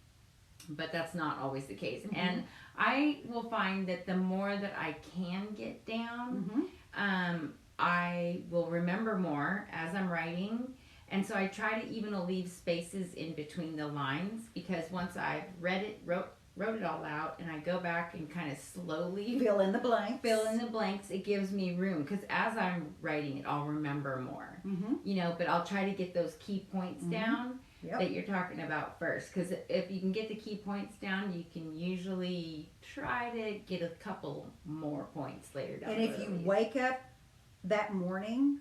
But that's not always the case.
Mhm.
And I will find that the more that I can get down,
Mm-hmm.
I will remember more as I'm writing. And so I try to even leave spaces in between the lines because once I've read it, wrote it all out, and I go back and kind of slowly
Fill in the blank.
fill in the blanks, it gives me room because as I'm writing it, I'll remember more.
Mm-hmm.
You know, but I'll try to get those key points
Mhm.
down
Yep.
that you're talking about first. Because if you can get the key points down, you can usually try to get a couple more points later down
And
the
if you
road.
wake up that morning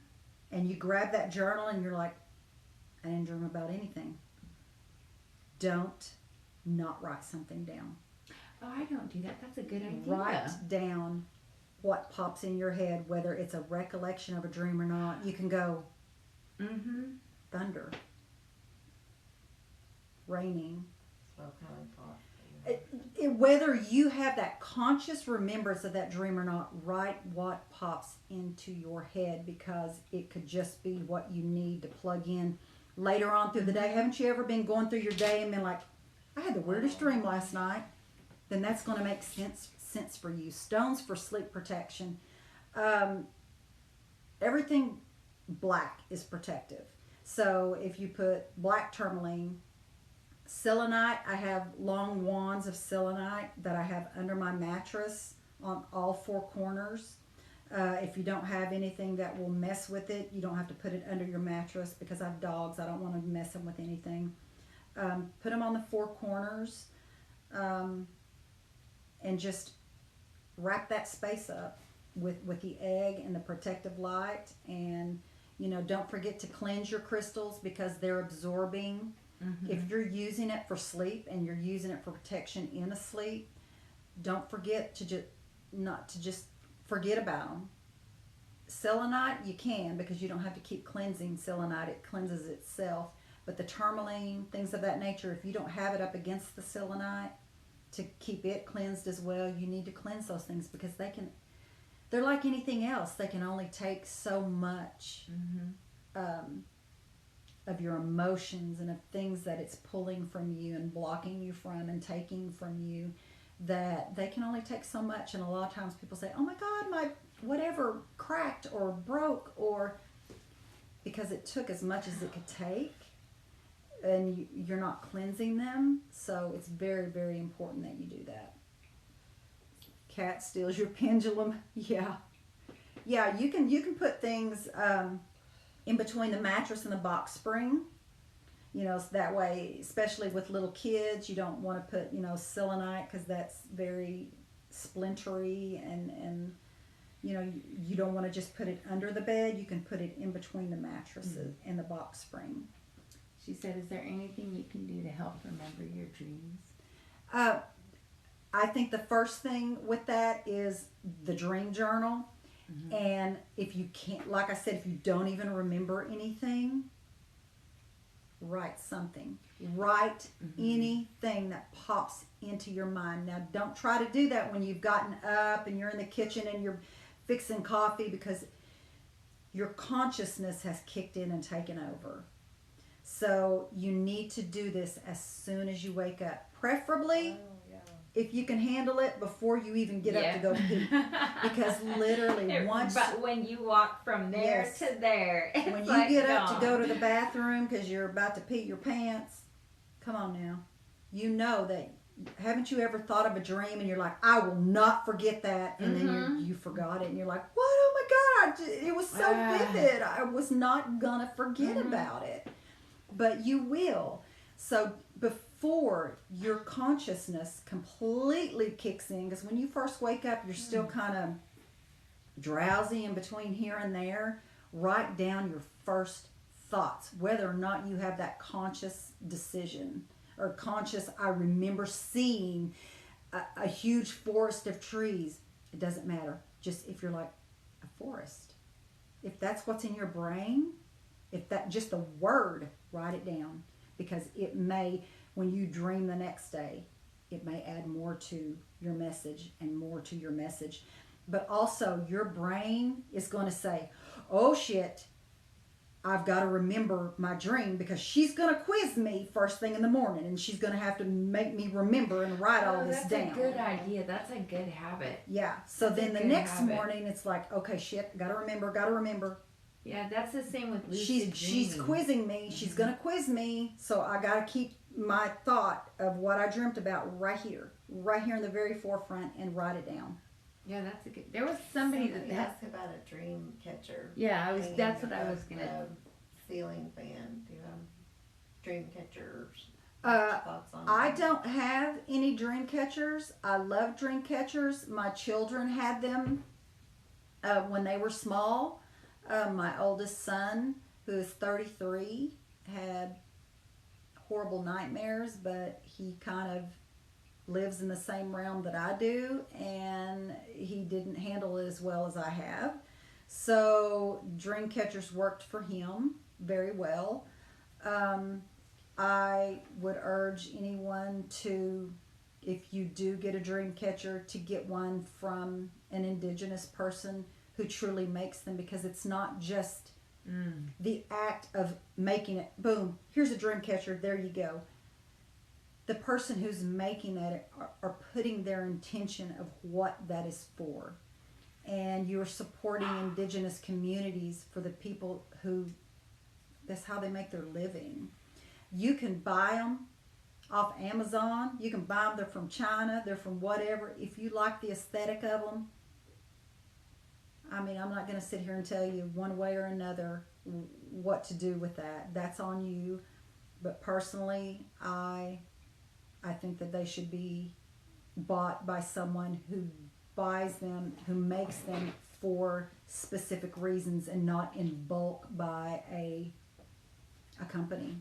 and you grab that journal and you're like, I didn't dream about anything, don't not write something down.
Oh, I don't do that. That's a good idea.
Write down what pops in your head, whether it's a recollection of a dream or not. You can go
Mm-hmm.
thunder, raining.
Smoke coming pot.
Whether you have that conscious remembrance of that dream or not, write what pops into your head because it could just be what you need to plug in later on through the day. Haven't you ever been going through your day and been like, I had the weirdest dream last night? Then that's going to make sense for you. Stones for sleep protection. Everything black is protective. So if you put black tourmaline, selenite, I have long wands of selenite that I have under my mattress on all four corners. If you don't have anything that will mess with it, you don't have to put it under your mattress because I have dogs. I don't want to mess them with anything. Put them on the four corners and just wrap that space up with the egg and the protective light. And, you know, don't forget to cleanse your crystals because they're absorbing.
Mm-hmm.
If you're using it for sleep and you're using it for protection in a sleep, don't forget to not to just forget about them. Selenite, you can because you don't have to keep cleansing selenite. It cleanses itself. But the tourmaline, things of that nature, if you don't have it up against the selenite to keep it cleansed as well, you need to cleanse those things because they're like anything else. They can only take so much.
Mm-hmm.
Of your emotions and of things that it's pulling from you and blocking you from and taking from you, that they can only take so much. And a lot of times people say, oh my God, my whatever cracked or broke, or because it took as much as it could take and you're not cleansing them. So it's very, very important that you do that. Cat steals your pendulum. Yeah, you can put things in between the mattress and the box spring, you know, so that way, especially with little kids, you don't want to put, you know, selenite because that's very splintery and you know, you don't want to just put it under the bed. You can put it in between the mattresses and the box spring.
She said, is there anything you can do to help remember your dreams?
I think the first thing with that is the dream journal.
Mm-hmm.
And if you can't, like I said, if you don't even remember anything, write something. Write anything that pops into your mind. Now, don't try to do that when you've gotten up and you're in the kitchen and you're fixing coffee because your consciousness has kicked in and taken over. So you need to do this as soon as you wake up. Preferably, if you can handle it before you even get up to go pee. Because literally once...
But when you walk from there
Yes.
to there, it's
When you
like
get up
gone.
to go to the bathroom because you're about to pee your pants, come on now. You know that, haven't you ever thought of a dream and you're like, I will not forget that. And then you forgot it and you're like, what? Oh my God, it was so vivid. I was not going to forget about it. But you will. So before your consciousness completely kicks in, because when you first wake up, you're still kind of drowsy in between here and there. Write down your first thoughts, whether or not you have that conscious decision or conscious, I remember seeing a huge forest of trees. It doesn't matter. Just if you're like, a forest. if that's what's in your brain, if that just the word, write it down, because it may, when you dream the next day, it may add more to your message and more to your message. But also, your brain is going to say, oh shit, I've got to remember my dream because she's going to quiz me first thing in the morning and she's going to have to make me remember and write all this
that's
down.
That's a good idea. That's a good habit.
Yeah. So
That's
then the
good
next
habit.
morning it's like, okay, shit, got to remember.
Yeah, that's the same with lucid
She's
dreaming.
quizzing me. She's going to quiz me. So I got to keep my thought of what I dreamt about right here in the very forefront and write it down.
Yeah, that's a good. There was somebody that
asked about a dream catcher.
Yeah, that's what I was gonna.
Ceiling fan. Do you have dream catchers?
Thoughts on I don't have any dream catchers. I love dream catchers. My children had them when they were small. My oldest son, who is 33, had horrible nightmares, but he kind of lives in the same realm that I do, and he didn't handle it as well as I have. So dream catchers worked for him very well. I would urge anyone to, if you do get a dream catcher, to get one from an indigenous person who truly makes them, because it's not just the act of making it, boom, here's a dream catcher, there you go. The person who's making that are putting their intention of what that is for. And you're supporting indigenous communities for the people who, that's how they make their living. You can buy them off Amazon. You can buy them, they're from China, they're from whatever. If you like the aesthetic of them, I mean, I'm not going to sit here and tell you one way or another what to do with that. That's on you. But personally, I think that they should be bought by someone who buys them, who makes them for specific reasons and not in bulk by a company.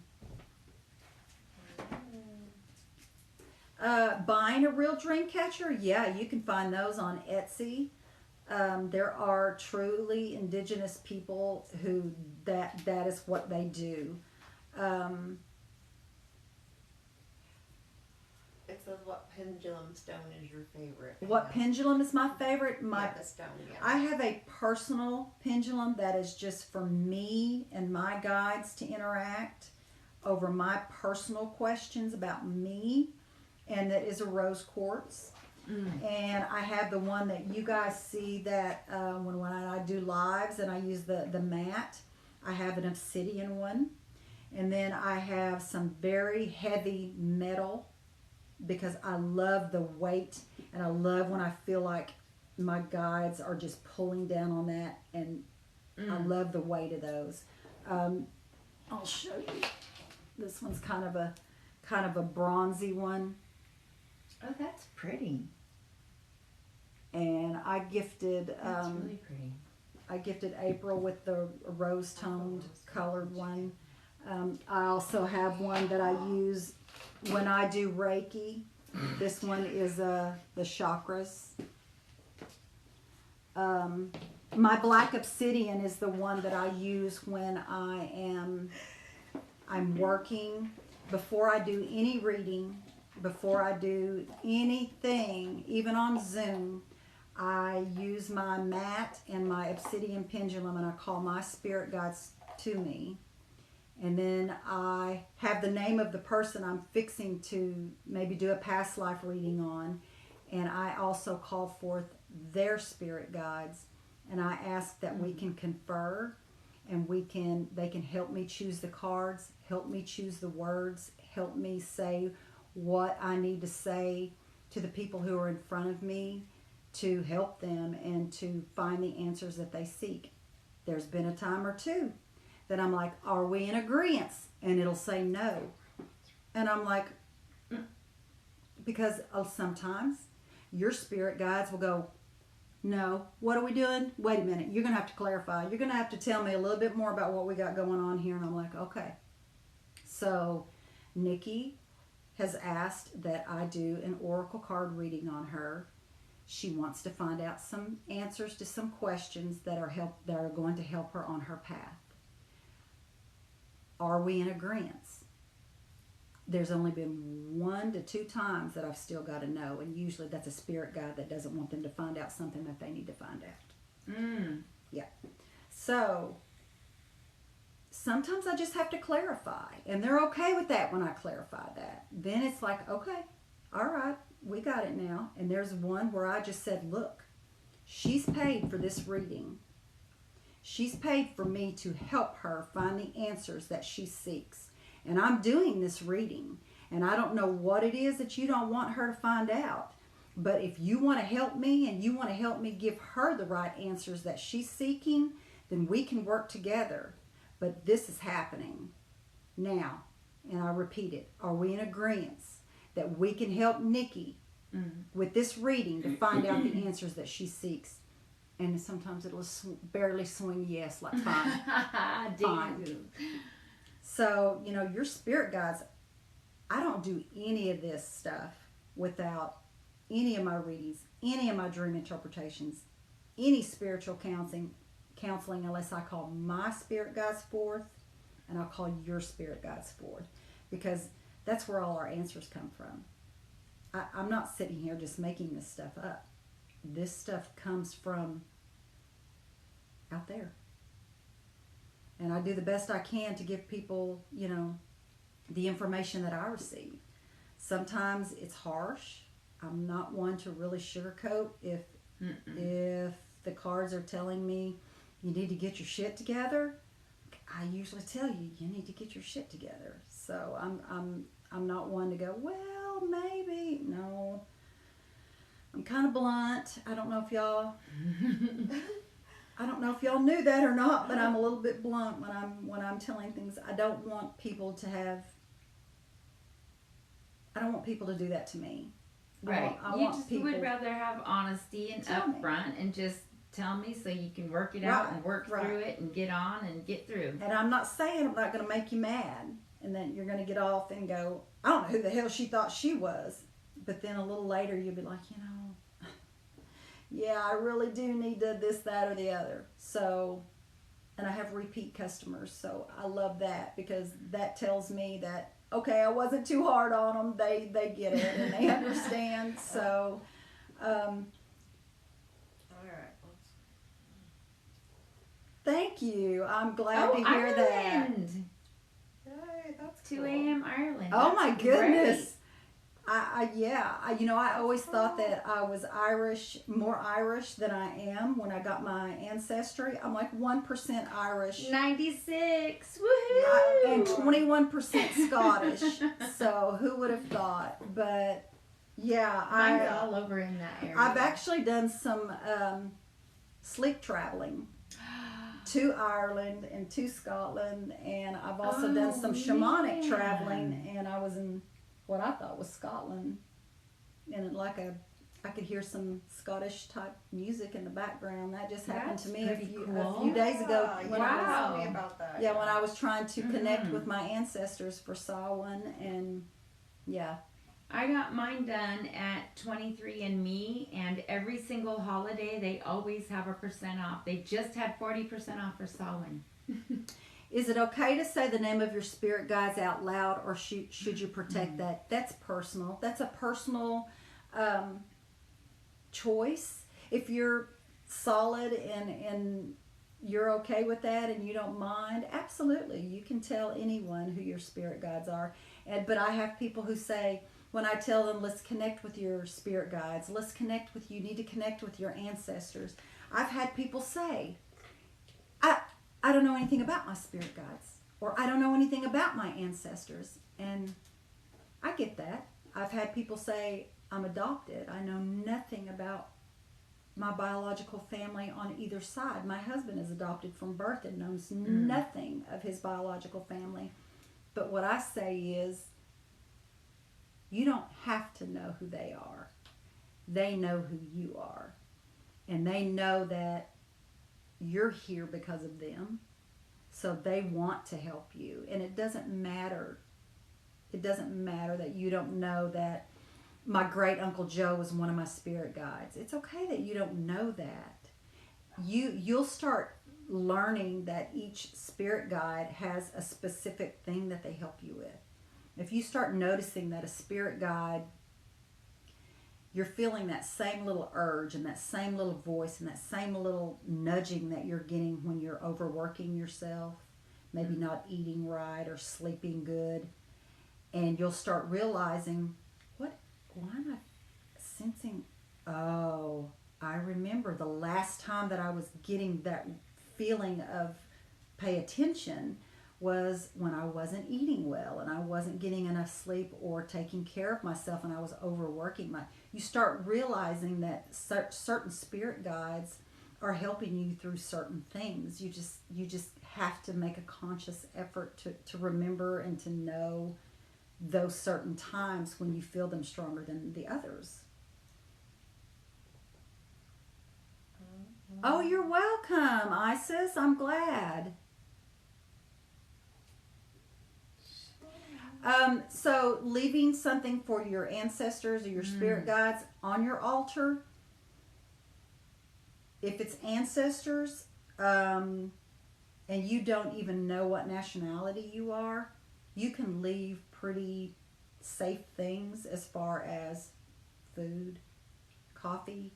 Buying a real dream catcher, yeah, you can find those on Etsy. There are truly indigenous people who that is what they do.
It says, what pendulum stone is your favorite?
What pendulum is my favorite?
The stone, yeah.
I have a personal pendulum that is just for me and my guides to interact over my personal questions about me, and that is a rose quartz. And I have the one that you guys see that when I do lives and I use the mat, I have an obsidian one. And then I have some very heavy metal, because I love the weight, and I love when I feel like my guides are just pulling down on that, and I love the weight of those. I'll show you. This one's kind of a bronzy one.
Oh, that's pretty.
And I gifted
That's really pretty.
I gifted April with the rose toned colored one. I also have one that I use when I do Reiki. This one is the chakras. My black obsidian is the one that I use when I'm working. Before I do any reading, before I do anything, even on Zoom, I use my mat and my obsidian pendulum, and I call my spirit guides to me. And then I have the name of the person I'm fixing to maybe do a past life reading on. And I also call forth their spirit guides. And I ask that we can confer, and they can help me choose the cards, help me choose the words, help me say what I need to say to the people who are in front of me to help them and to find the answers that they seek. There's been a time or two that I'm like, are we in agreement? And it'll say no. And I'm like, because sometimes your spirit guides will go, no, what are we doing? Wait a minute, you're going to have to clarify. You're going to have to tell me a little bit more about what we got going on here. And I'm like, okay. So Nikki has asked that I do an oracle card reading on her. She wants to find out some answers to some questions that are going to help her on her path. Are we in agreement? There's only been 1 to 2 times that I've still got to know, and usually that's a spirit guide that doesn't want them to find out something that they need to find out. Yeah. So sometimes I just have to clarify, and they're okay with that when I clarify that. Then it's like, okay, all right, we got it now. And there's one where I just said, look, she's paid for this reading. She's paid for me to help her find the answers that she seeks. And I'm doing this reading, and I don't know what it is that you don't want her to find out. But if you want to help me and you want to help me give her the right answers that she's seeking, then we can work together. But this is happening now. And I repeat it. Are we in agreement that we can help Nikki with this reading to find out the answers that she seeks? And sometimes it'll barely swing yes, like fine. Fine. So, your spirit guides, I don't do any of this stuff without any of my readings, any of my dream interpretations, any spiritual counseling unless I call my spirit guides forth, and I'll call your spirit guides forth, because that's where all our answers come from. I'm not sitting here just making this stuff up. This stuff comes from out there. And I do the best I can to give people, the information that I receive. Sometimes it's harsh. I'm not one to really sugarcoat. If the cards are telling me you need to get your shit together, I usually tell you need to get your shit together. So I'm not one to go, well, maybe. No. I'm kind of blunt. I don't know if y'all knew that or not, but I'm a little bit blunt when I'm telling things. I don't want people to do that to me.
Right.
I
You
want
just
people
would rather have honesty and upfront and just tell me so you can work it out and work through it and get on and get through.
And I'm not saying I'm not going to make you mad and then you're going to get off and go, I don't know who the hell she thought she was. But then a little later you'll be like, yeah, I really do need this, that, or the other. So, and I have repeat customers, so I love that because that tells me that, okay, I wasn't too hard on them. They get it and they understand. So,
all right.
Thank you. I'm glad to hear that.
Ireland.
Yay, that's
2
cool.
a.m. Ireland.
Oh my
That's
goodness.
great.
I always thought that I was more Irish than I am when I got my ancestry. I'm like 1% Irish.
96. Woohoo!
And 21% Scottish. So who would have thought? But yeah,
Mine's all over in that area.
I've actually done some sleep traveling to Ireland and to Scotland, and I've also done some shamanic traveling, and I was in what I thought was Scotland, and I could hear some Scottish type music in the background. That just happened to me a few days ago.
When
Wow.
me about that.
Yeah, when I was trying to connect with my ancestors for Samhain, and yeah.
I got mine done at 23andMe, and every single holiday they always have a % off. They just had 40% off for Samhain.
Is it okay to say the name of your spirit guides out loud, or should you protect that? That's personal. That's a personal choice. If you're solid and you're okay with that and you don't mind, absolutely. You can tell anyone who your spirit guides are. But I have people who say, when I tell them, let's connect with your spirit guides, you need to connect with your ancestors. I've had people say, I don't know anything about my spirit guides, or I don't know anything about my ancestors. And I get that. I've had people say, I'm adopted. I know nothing about my biological family on either side. My husband is adopted from birth and knows nothing of his biological family. But what I say is, you don't have to know who they are. They know who you are. And they know that you're here because of them. So they want to help you. And it doesn't matter. It doesn't matter that you don't know that my great uncle Joe was one of my spirit guides. It's okay that you don't know that. You'll start learning that each spirit guide has a specific thing that they help you with. If you start noticing that a spirit guide, you're feeling that same little urge and that same little voice and that same little nudging that you're getting when you're overworking yourself, maybe not eating right or sleeping good, and you'll start realizing, why am I sensing, oh, I remember the last time that I was getting that feeling of pay attention was when I wasn't eating well and I wasn't getting enough sleep or taking care of myself and I was overworking you start realizing that certain spirit guides are helping you through certain things. You just have to make a conscious effort to remember and to know those certain times when you feel them stronger than the others. Oh, you're welcome, Isis. I'm glad. So leaving something for your ancestors or your spirit guides on your altar, if it's ancestors, and you don't even know what nationality you are, you can leave pretty safe things as far as food, coffee.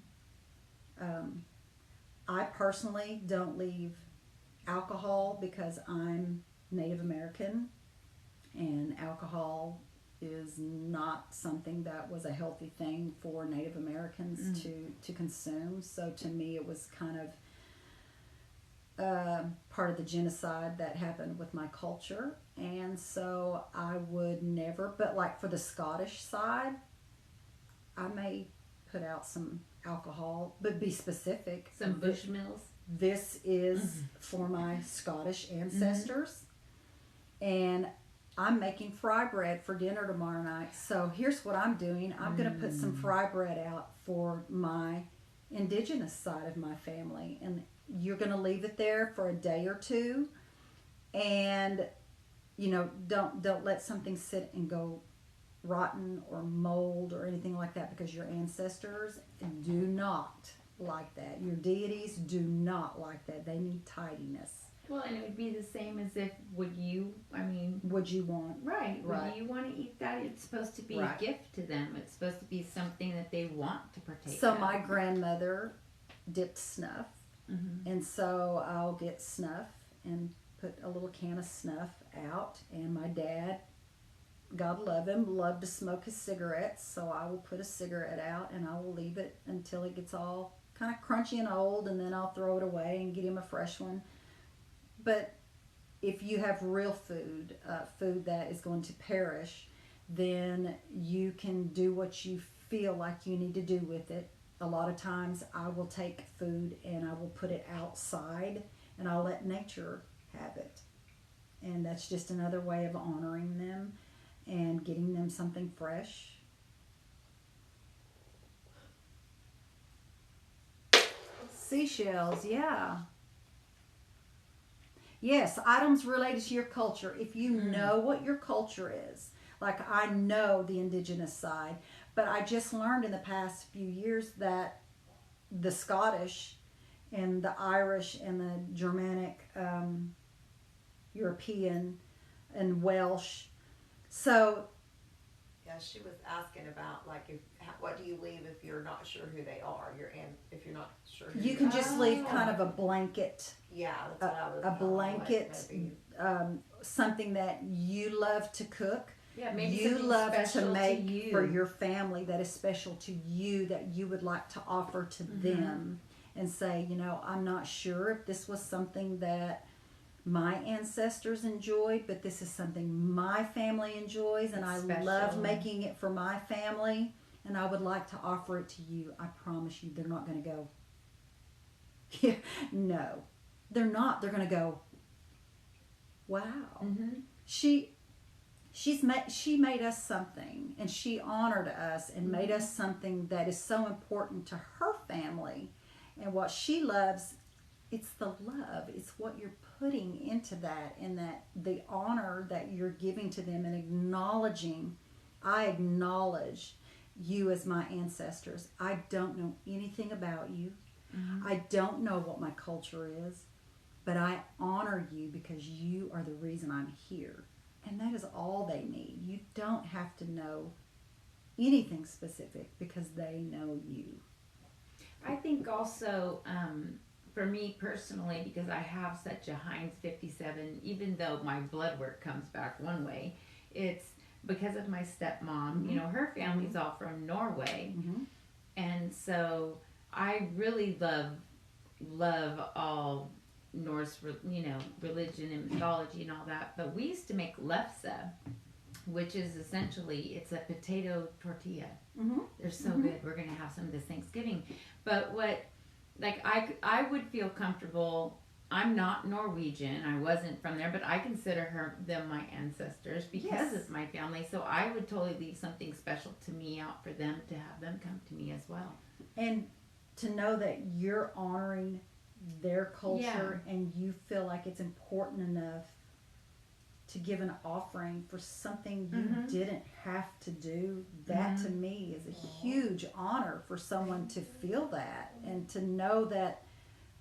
I personally don't leave alcohol because I'm Native American, and alcohol is not something that was a healthy thing for Native Americans to consume. So to me, it was kind of part of the genocide that happened with my culture. And so I would never, but like for the Scottish side, I may put out some alcohol, but be specific.
Some Bushmills.
This is for my Scottish ancestors. And I'm making fry bread for dinner tomorrow night. So here's what I'm doing. I'm going to put some fry bread out for my indigenous side of my family. And you're going to leave it there for a day or two. And, don't let something sit and go rotten or mold or anything like that, because your ancestors do not like that. Your deities do not like that. They need tidiness.
Well, and it would be the same as if, would you want?
Right.
Would you want to eat that? It's supposed to be a gift to them. It's supposed to be something that they want to partake
So
of.
my grandmother dipped snuff. And so I'll get snuff and put a little can of snuff out. And my dad, God love him, loved to smoke his cigarettes. So I will put a cigarette out and I will leave it until it gets all kind of crunchy and old. And then I'll throw it away and get him a fresh one. But if you have real food, food that is going to perish, then you can do what you feel like you need to do with it. A lot of times I will take food and I will put it outside and I'll let nature have it. And that's just another way of honoring them and getting them something fresh. Seashells, yeah. Yes, items related to your culture. If you know what your culture is, like I know the indigenous side, but I just learned in the past few years that the Scottish and the Irish and the Germanic, European and Welsh. So
yeah, she was asking about what do you leave if you're not sure who they are? If you're not sure who
you can just leave kind of a blanket.
Yeah, that's what I was.
A blanket, something that you love to cook.
Yeah, maybe
you love to make
you.
for your family that is special to you, that you would like to offer to them, and say, I'm not sure if this was something that my ancestors enjoyed, but this is something my family enjoys, and I love making it for my family, and I would like to offer it to you. I promise you, they're not going to go, yeah, no, they're not. They're going to go, wow. She made us something, and she honored us and made us something that is so important to her family. And what she loves, it's the love. It's what you're putting into that, and that the honor that you're giving to them and acknowledging. I acknowledge you as my ancestors. I don't know anything about you.
Mhm.
I don't know what my culture is, but I honor you because you are the reason I'm here. And that is all they need. You don't have to know anything specific because they know you.
I think also, for me personally, because I have such a Heinz 57, even though my blood work comes back one way, it's because of my stepmom. You know, her family's all from Norway.
Mm-hmm.
And so I really love all Norse, religion and mythology and all that. But we used to make lefse, which is essentially it's a potato tortilla.
Mm-hmm.
They're so good. We're gonna have some of this Thanksgiving. But I would feel comfortable. I'm not Norwegian. I wasn't from there, but I consider them my ancestors because
Yes.
of my family. So I would totally leave something special to me out for them to have them come to me as well.
And to know that you're honoring their culture and you feel like it's important enough to give an offering for something you didn't have to do, that to me is a huge honor for someone to feel that and to know that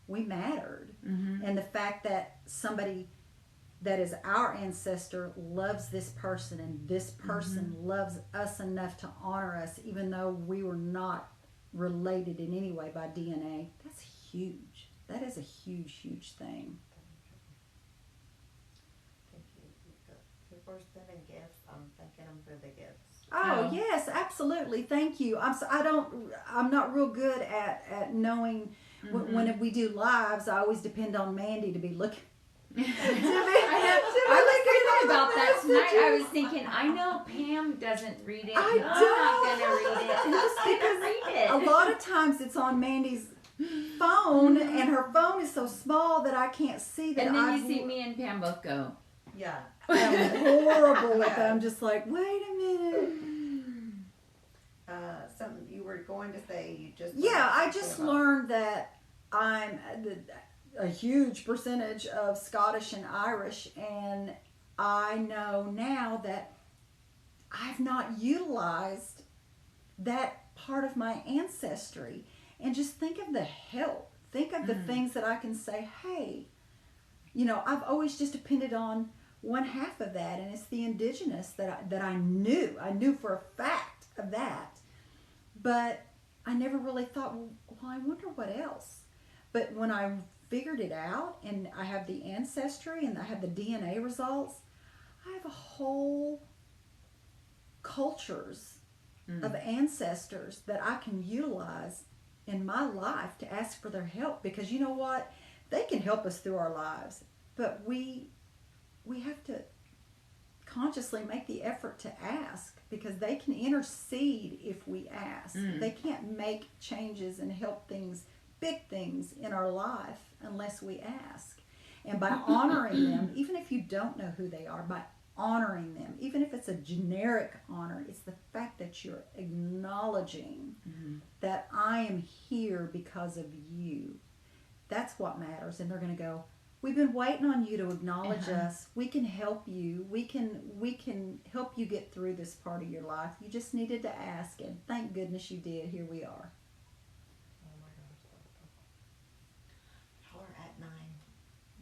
we mattered. And the fact that somebody that is our ancestor loves this person and this person loves us enough to honor us even though we were not related in any way by DNA, that's huge. That is a huge thing.
People are sending gifts. I'm thanking them for the gifts.
Oh yes, absolutely. Thank you. I'm not real good at knowing when we do lives. I always depend on Mandy to be looking.
I was thinking about that tonight. I was thinking, I know Pam doesn't read it.
I
I'm not gonna read it.
Just because
read it.
a lot of times it's on Mandy's phone, and her phone is so small that I can't see that.
And then you see me and Pam both go.
Yeah.
I'm horrible with that. I'm just like, wait a minute.
Something you were going to say. You just.
Yeah, I just learned that I'm a huge percentage of Scottish and Irish, and I know now that I've not utilized that part of my ancestry. And just think of the help. Think of the things that I can say, hey, I've always just depended on one half of that, and it's the indigenous that I knew. I knew for a fact of that. But I never really thought, well, I wonder what else. But when I figured it out, and I have the ancestry and I have the DNA results, I have a whole cultures of ancestors that I can utilize in my life to ask for their help, because you know what? They can help us through our lives, but we have to consciously make the effort to ask, because they can intercede if we ask. They can't make changes and help things, big things in our life unless we ask. And by honoring them, even if you don't know who they are, by honoring them, even if it's a generic honor, it's the fact that you're acknowledging that I am here because of you. That's what matters. And they're going to go, we've been waiting on you to acknowledge us. We can help you. We can help you get through this part of your life. You just needed to ask, and thank goodness you did. Here we are.
Oh my gosh. Y'all are at 9.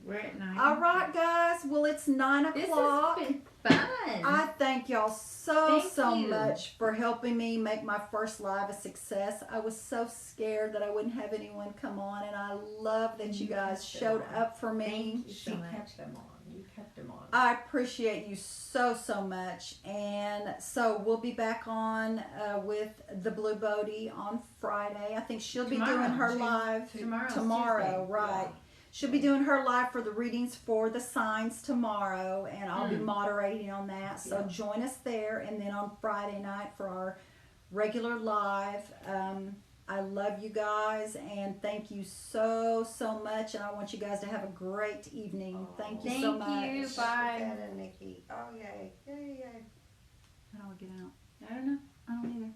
We're at 9.
All right, guys. Well, it's 9 o'clock.
This has been fun.
I thank y'all so
Thank you.
much for helping me make my first live a success. I was so scared that I wouldn't have anyone come on, and I love that you guys showed up for me.
Thank you so
She
much.
kept them on. You kept them on.
I appreciate you so much. And so we'll be back on with the Blue Bodie on Friday. I think she'll be doing her live
Tomorrow's
tomorrow,
Tuesday.
right? She'll be doing her live for the readings for the signs tomorrow, and I'll be moderating on that. So join us there, and then on Friday night for our regular live. I love you guys, and thank you so much, and I want you guys to have a great evening. Thank you so much.
Thank you. Bye.
Ben and Nikki. Oh, yay. Yay.
How do I get out?
I don't know.
I don't either.